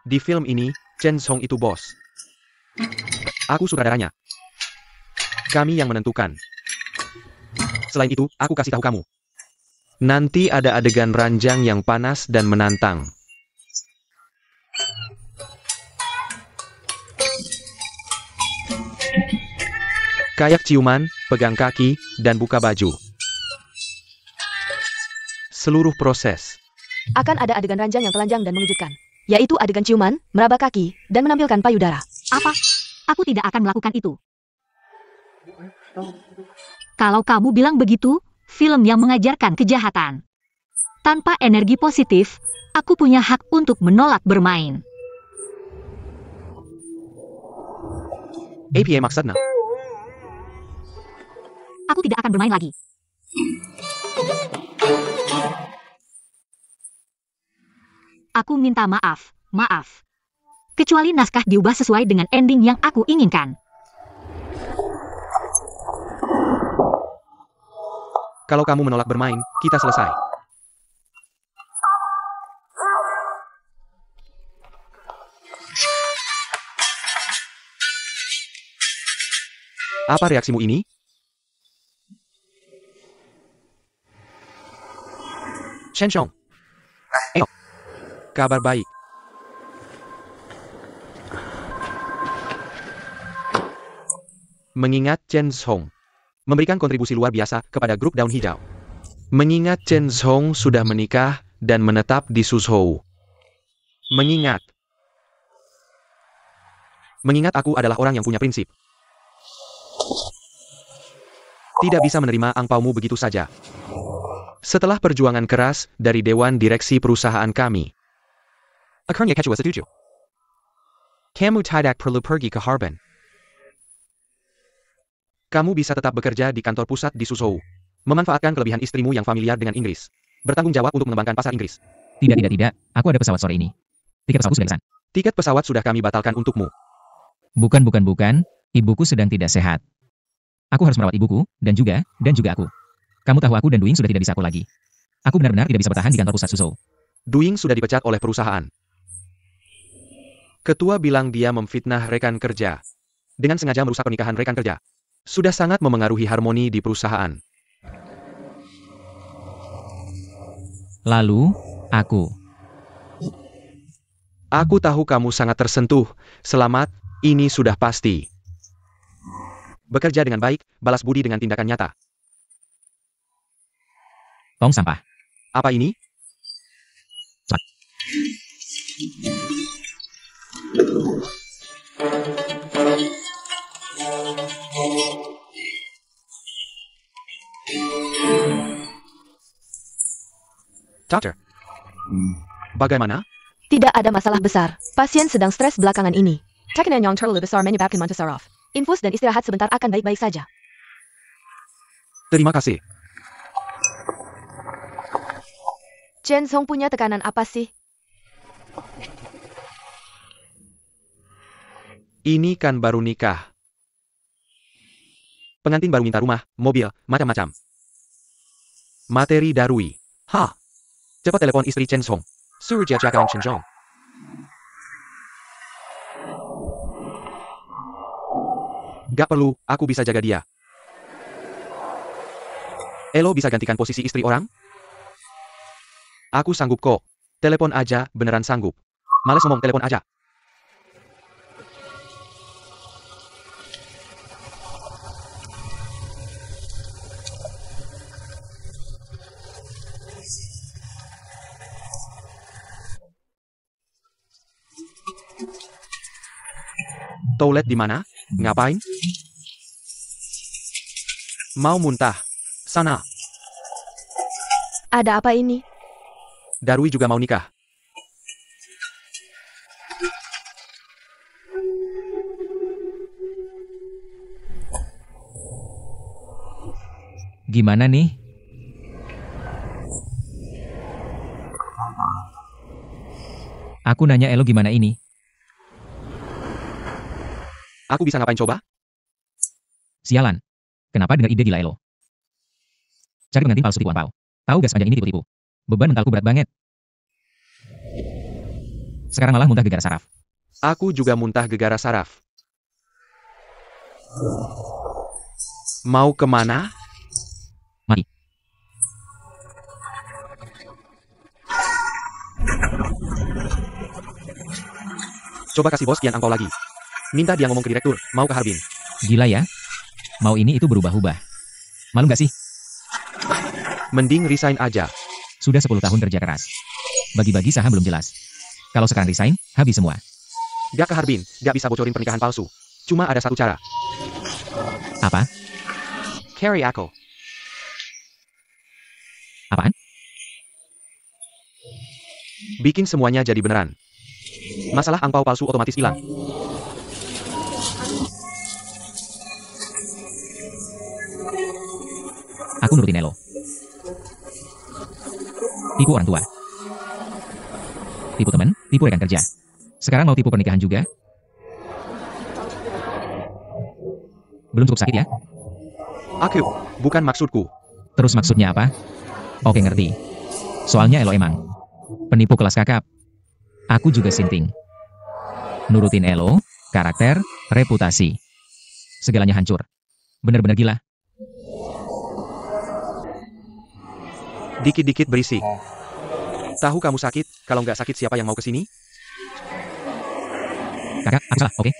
Di film ini, Chen Zong itu bos. Aku sutradaranya. Kami yang menentukan. Selain itu, aku kasih tahu kamu. Nanti ada adegan ranjang yang panas dan menantang. Kayak ciuman, pegang kaki, dan buka baju. Seluruh proses. Akan ada adegan ranjang yang telanjang dan mengejutkan. Yaitu adegan ciuman, meraba kaki, dan menampilkan payudara. Apa? Aku tidak akan melakukan itu. Kalau kamu bilang begitu, film yang mengajarkan kejahatan. Tanpa energi positif, aku punya hak untuk menolak bermain. APA maksudnya. Aku tidak akan bermain lagi. Aku minta maaf, maaf. Kecuali naskah diubah sesuai dengan ending yang aku inginkan. Kalau kamu menolak bermain, kita selesai. Apa reaksimu ini? Chen Zong. Kabar baik. Mengingat Chen Zong memberikan kontribusi luar biasa kepada grup Daun Hijau. Mengingat Chen Zong sudah menikah dan menetap di Suzhou. Mengingat aku adalah orang yang punya prinsip. Tidak bisa menerima angpaumu begitu saja. Setelah perjuangan keras dari Dewan Direksi perusahaan kami. Akhirnya kecuali setuju. Kamu tidak perlu pergi ke Harbin. Kamu bisa tetap bekerja di kantor pusat di Suzhou. Memanfaatkan kelebihan istrimu yang familiar dengan Inggris. Bertanggung jawab untuk mengembangkan pasar Inggris. Tidak. Aku ada pesawat sore ini. Tiket pesawatku sudah pesan. Tiket pesawat sudah kami batalkan untukmu. Bukan. Ibuku sedang tidak sehat. Aku harus merawat ibuku, dan juga aku. Kamu tahu aku dan Duing sudah tidak bisa aku lagi. Aku benar-benar tidak bisa bertahan di kantor pusat Suzhou. Duing sudah dipecat oleh perusahaan. Ketua bilang dia memfitnah rekan kerja. Dengan sengaja merusak pernikahan rekan kerja. Sudah sangat memengaruhi harmoni di perusahaan. Lalu, aku. Aku tahu kamu sangat tersentuh. Selamat, ini sudah pasti. Bekerja dengan baik, balas budi dengan tindakan nyata. Tong sampah. Apa ini? Cak. Dokter. Bagaimana? Tidak ada masalah besar. Pasien sedang stres belakangan ini. Tekanan yang terlalu besar menyebabkan Montesarov. Infus dan istirahat sebentar akan baik-baik saja. Terima kasih. Chen Song punya tekanan apa sih? Ini kan baru nikah. Pengantin baru minta rumah, mobil, macam-macam. Materi darui. Hah? Cepat telepon istri Chen Song. Suruh dia jaga Chen Song. Gak perlu, aku bisa jaga dia. Elo bisa gantikan posisi istri orang? Aku sanggup kok. Telepon aja, beneran sanggup. Males ngomong, telepon aja. Toilet di mana? Ngapain? Mau muntah. Sana. Ada apa ini? Darui juga mau nikah. Gimana nih? Aku nanya Elo gimana ini? Aku bisa ngapain coba? Sialan. Kenapa dengar ide gila Elo? Cari pengantin palsu tipuan Pau. Tahu gak sepanjang ini tipu-tipu? Beban mentalku berat banget. Sekarang malah muntah gegara saraf. Aku juga muntah gegara saraf. Mau kemana? Mati. Coba kasih bos kian angpau lagi. Minta dia ngomong ke direktur, mau ke Harbin. Gila ya? Mau ini itu berubah-ubah. Malu gak sih? Mending resign aja. Sudah 10 tahun kerja keras. Bagi-bagi saham belum jelas. Kalau sekarang resign, habis semua. Gak ke Harbin, gak bisa bocorin pernikahan palsu. Cuma ada satu cara. Apa? Carry aku. Apaan? Bikin semuanya jadi beneran. Masalah angpau palsu otomatis hilang. Aku nurutin Elo. Tipu orang tua. Tipu teman, tipu rekan kerja. Sekarang mau tipu pernikahan juga? Belum cukup sakit ya? Aku, bukan maksudku. Terus maksudnya apa? Oke ngerti. Soalnya Elo emang penipu kelas kakap. Aku juga sinting. Nurutin Elo, karakter, reputasi. Segalanya hancur. Bener-bener gila. Dikit-dikit berisik. Tahu kamu sakit, kalau nggak sakit siapa yang mau kesini? Kakak, aku salah, oke?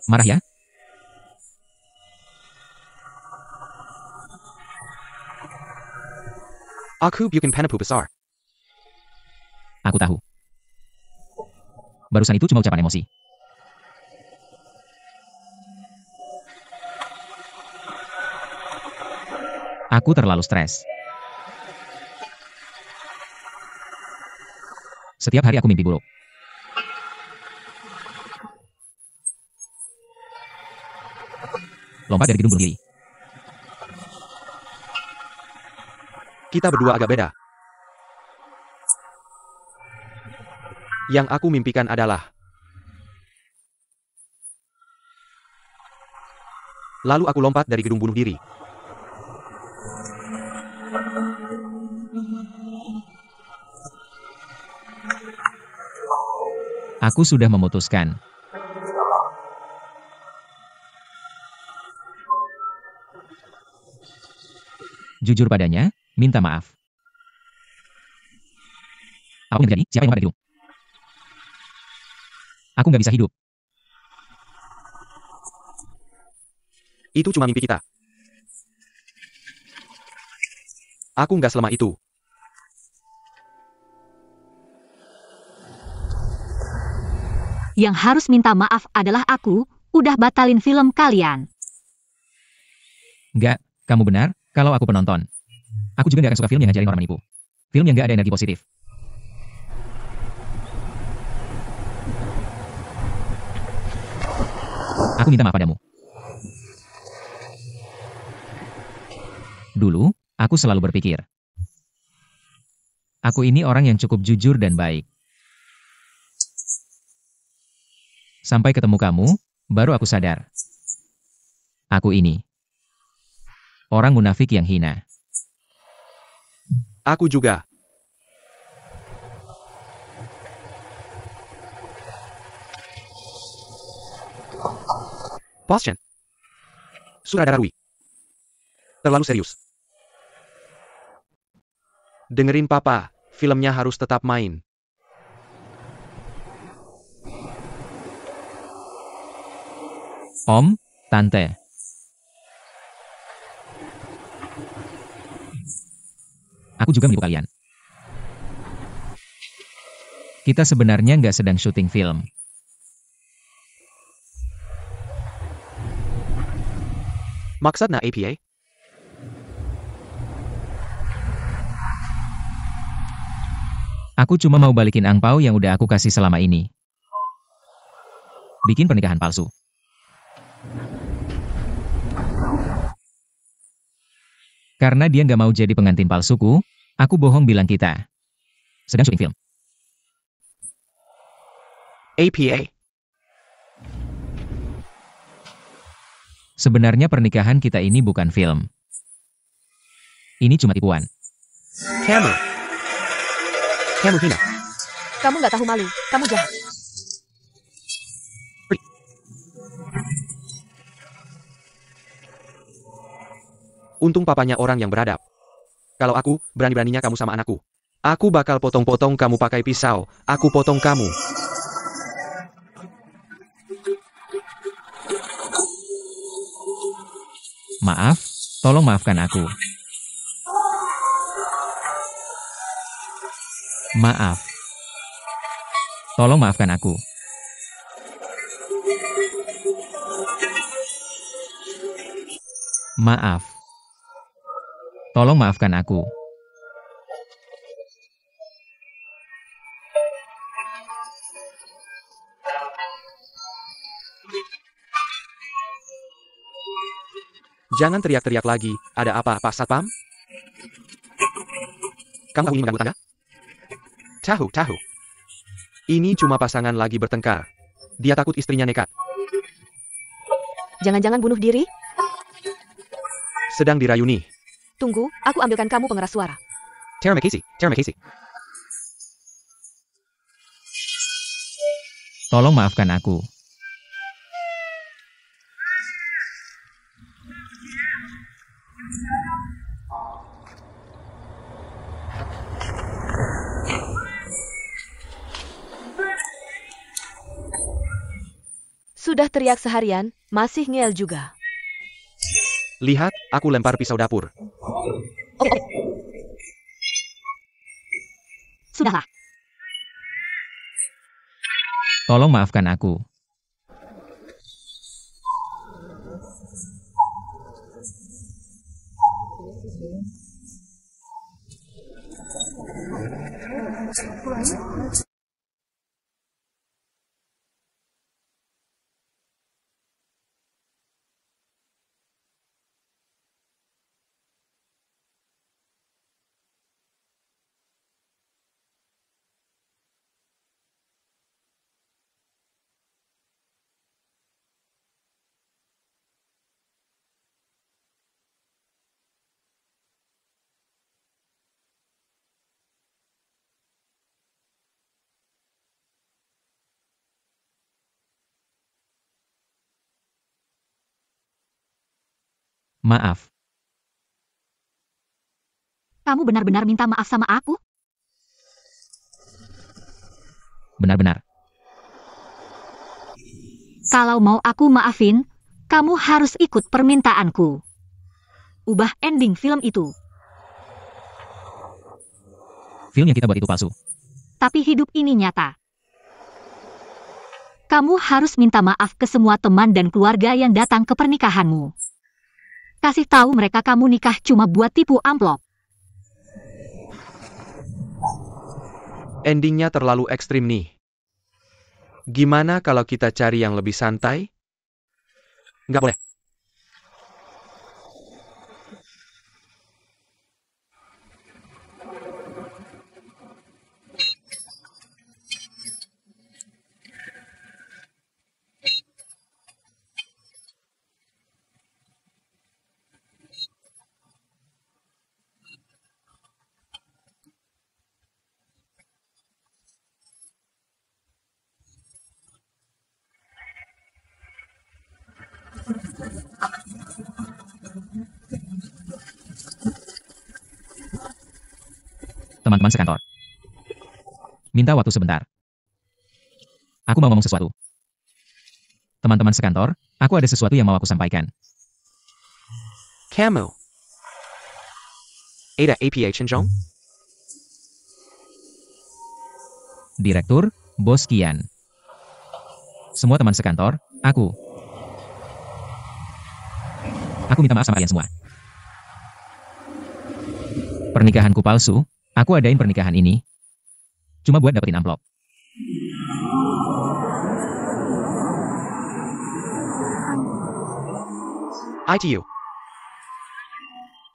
Marah ya? Aku bikin penipu besar. Aku tahu. Barusan itu cuma ucapan emosi. Aku terlalu stres. Setiap hari aku mimpi buruk. Lompat dari gedung bunuh diri. Kita berdua agak beda. Yang aku mimpikan adalah... Lalu aku lompat dari gedung bunuh diri. Aku sudah memutuskan. Jujur padanya, minta maaf. Apa yang terjadi? Siapa yang lompat dari gedung? Aku nggak bisa hidup. Itu cuma mimpi kita. Aku nggak selama itu. Yang harus minta maaf adalah aku, udah batalin film kalian. Nggak, kamu benar, kalau aku penonton. Aku juga nggak akan suka film yang ngajarin orang menipu. Film yang nggak ada energi positif. Aku minta maaf padamu. Dulu, aku selalu berpikir. Aku ini orang yang cukup jujur dan baik. Sampai ketemu kamu, baru aku sadar. Aku ini. Orang munafik yang hina. Aku juga. Passion. Sutradara Rui. Terlalu serius. Dengerin papa, filmnya harus tetap main. Om, Tante. Aku juga menipu kalian. Kita sebenarnya nggak sedang syuting film. Maksudnya APA? Aku cuma mau balikin angpau yang udah aku kasih selama ini. Bikin pernikahan palsu. Karena dia nggak mau jadi pengantin palsuku, aku bohong bilang kita sedang syuting film. APA? Sebenarnya pernikahan kita ini bukan film. Ini cuma tipuan. Kamu hina. Kamu nggak tahu malu, kamu jahat. Untung papanya orang yang beradab. Kalau aku, berani-beraninya kamu sama anakku. Aku bakal potong-potong kamu pakai pisau. Aku potong kamu. Maaf, tolong maafkan aku. Maaf. Tolong maafkan aku. Maaf. Tolong maafkan aku. Jangan teriak-teriak lagi. Ada apa, Pak Satpam? Kamu ingin mengganggu tangga? Tahu. Ini cuma pasangan lagi bertengkar. Dia takut istrinya nekat. Jangan-jangan bunuh diri? Sedang dirayuni. Tunggu, aku ambilkan kamu pengeras suara. Terima kasih. Tolong maafkan aku. Sudah teriak seharian, masih ngeyel juga. Lihat, aku lempar pisau dapur. Sudahlah. Tolong maafkan aku. Maaf. Kamu benar-benar minta maaf sama aku? Benar-benar. Kalau mau aku maafin, kamu harus ikut permintaanku. Ubah ending film itu. Film yang kita buat itu palsu. Tapi hidup ini nyata. Kamu harus minta maaf ke semua teman dan keluarga yang datang ke pernikahanmu. Kasih tahu mereka kamu nikah cuma buat tipu amplop. Endingnya terlalu ekstrim nih. Gimana kalau kita cari yang lebih santai? Nggak boleh. Teman-teman sekantor. Minta waktu sebentar. Aku mau ngomong sesuatu. Teman-teman sekantor, aku ada sesuatu yang mau aku sampaikan. Kamu. Ada APA Chenjong? Direktur, Bos Kian. Semua teman sekantor, aku minta maaf sama kalian semua. Pernikahanku palsu, aku adain pernikahan ini cuma buat dapetin amplop. ITU.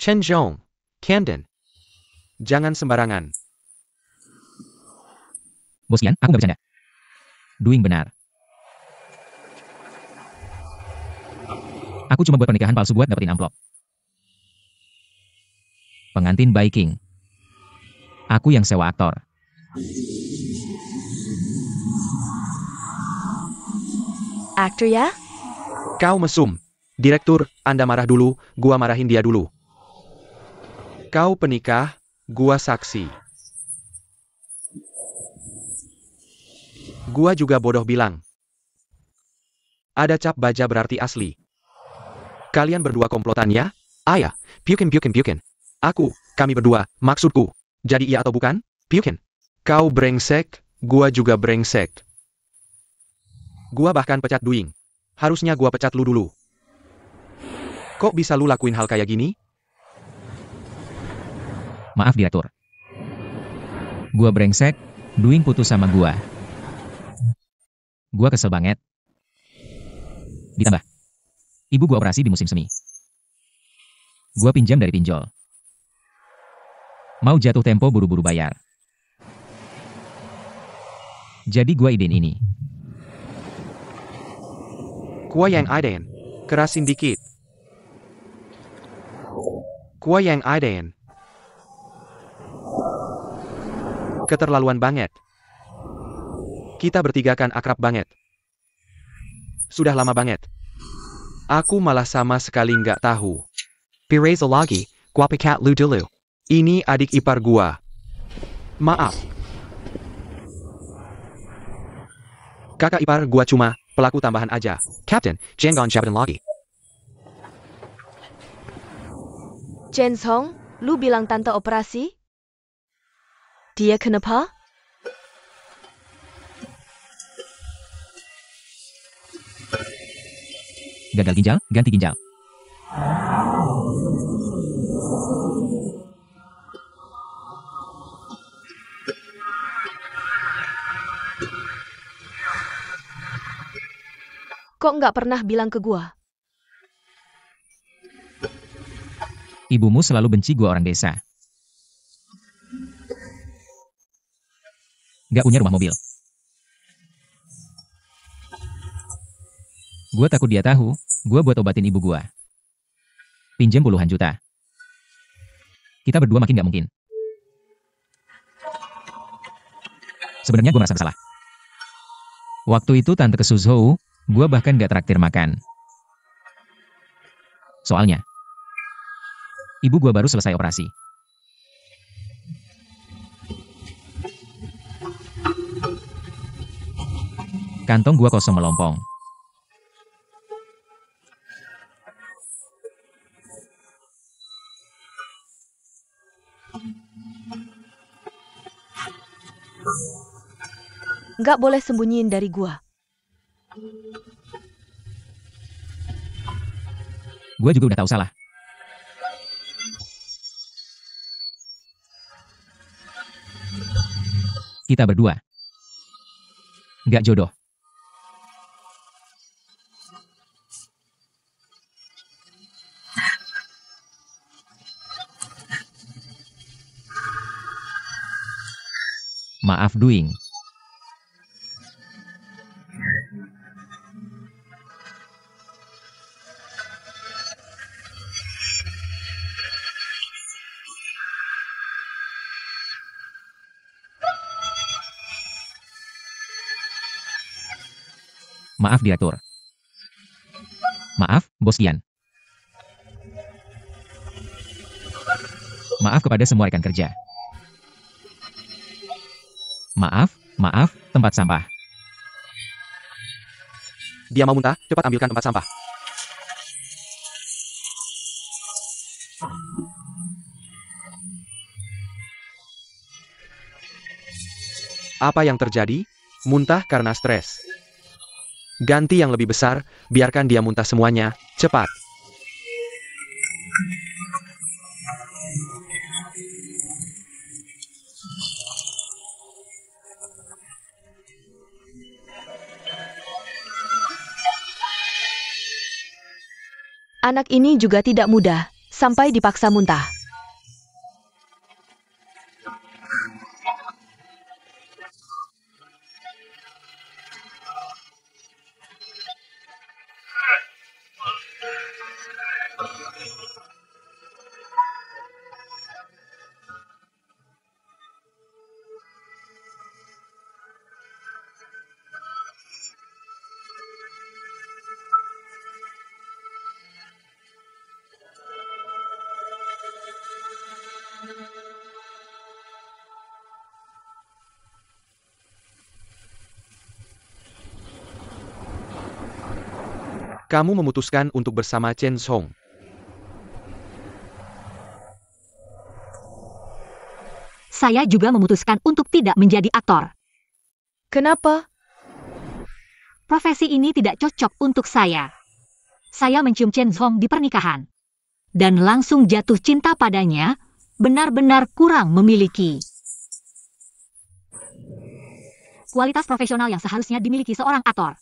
Chenjong. Camden. Jangan sembarangan. Bos Kian, aku gak bercanda. Doing benar. Aku cuma buat pernikahan palsu buat dapetin amplop. Pengantin Viking. Aku yang sewa aktor. Aktor ya? Kau mesum. Direktur, Anda marah dulu, gua marahin dia dulu. Kau penikah, gua saksi. Gua juga bodoh bilang. Ada cap baja berarti asli. Kalian berdua komplotan ya? Ayah, Pukin. Kami berdua, maksudku. Jadi iya atau bukan? Pukin. Kau brengsek, gua juga brengsek. Gua bahkan pecat Duing. Harusnya gua pecat lu dulu. Kok bisa lu lakuin hal kayak gini? Maaf direktur. Gua brengsek, Duing putus sama gua. Gua kesel banget. Ditambah, ibu gua operasi di musim semi. Gua pinjam dari pinjol. Mau jatuh tempo buru-buru bayar. Jadi gua idein ini. Gua yang idein. Kerasin dikit. Gua yang idein. Keterlaluan banget. Kita bertiga kan akrab banget. Sudah lama banget. Aku malah sama sekali nggak tahu. Pireza lagi, gua pecat lu dulu. Ini adik ipar gua. Maaf. Kakak ipar gua cuma pelaku tambahan aja. Captain, jangan jabatan lagi. Chen Song, lu bilang tante operasi? Dia kenapa? Gagal ginjal, ganti ginjal. Kok nggak pernah bilang ke gua? Ibumu selalu benci gua orang desa. Gak punya rumah mobil. Gua takut dia tahu, gua buat obatin ibu gua. Pinjam puluhan juta. Kita berdua makin gak mungkin. Sebenarnya gua merasa bersalah. Waktu itu tante ke Suzhou, gua bahkan gak traktir makan. Soalnya, ibu gua baru selesai operasi. Kantong gua kosong melompong. Nggak boleh sembunyiin dari gua. Gua juga udah tahu salah. Kita berdua nggak jodoh. Maaf Duing. Maaf Direktur. Maaf, Bos Dian. Maaf kepada semua rekan kerja. Maaf, tempat sampah. Dia mau muntah, cepat ambilkan tempat sampah. Apa yang terjadi? Muntah karena stres. Ganti yang lebih besar, biarkan dia muntah semuanya, cepat. Anak ini juga tidak mudah, sampai dipaksa muntah. Kamu memutuskan untuk bersama Chen Song. Saya juga memutuskan untuk tidak menjadi aktor. Kenapa? Profesi ini tidak cocok untuk saya. Saya mencium Chen Song di pernikahan. Dan langsung jatuh cinta padanya, benar-benar kurang memiliki kualitas profesional yang seharusnya dimiliki seorang aktor.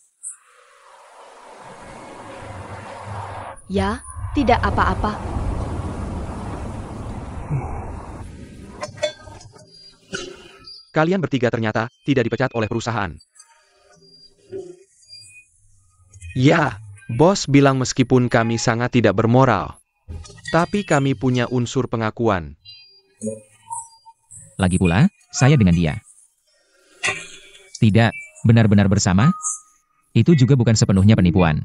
Ya, tidak apa-apa. Kalian bertiga ternyata tidak dipecat oleh perusahaan. Ya, bos bilang meskipun kami sangat tidak bermoral, tapi kami punya unsur pengakuan. Lagi pula, saya dengan dia. Tidak, benar-benar bersama? Itu juga bukan sepenuhnya penipuan.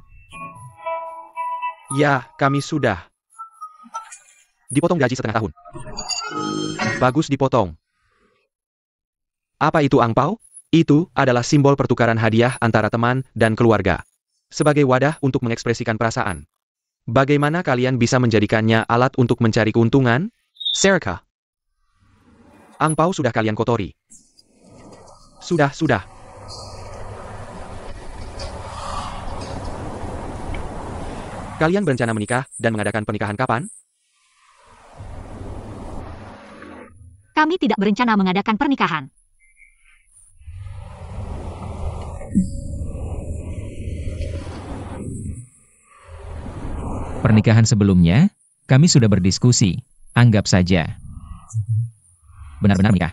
Ya, kami sudah. Dipotong gaji setengah tahun. Bagus dipotong. Apa itu angpau? Itu adalah simbol pertukaran hadiah antara teman dan keluarga. Sebagai wadah untuk mengekspresikan perasaan. Bagaimana kalian bisa menjadikannya alat untuk mencari keuntungan? Serka. Angpau sudah kalian kotori. Sudah. Kalian berencana menikah dan mengadakan pernikahan kapan? Kami tidak berencana mengadakan pernikahan. Pernikahan sebelumnya, kami sudah berdiskusi. Anggap saja. Benar-benar menikah.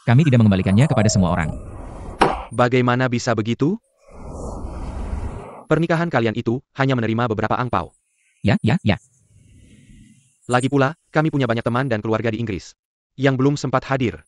Kami tidak mengembalikannya kepada semua orang. Bagaimana bisa begitu? Pernikahan kalian itu hanya menerima beberapa angpau. Ya. Lagi pula, kami punya banyak teman dan keluarga di Inggris yang belum sempat hadir.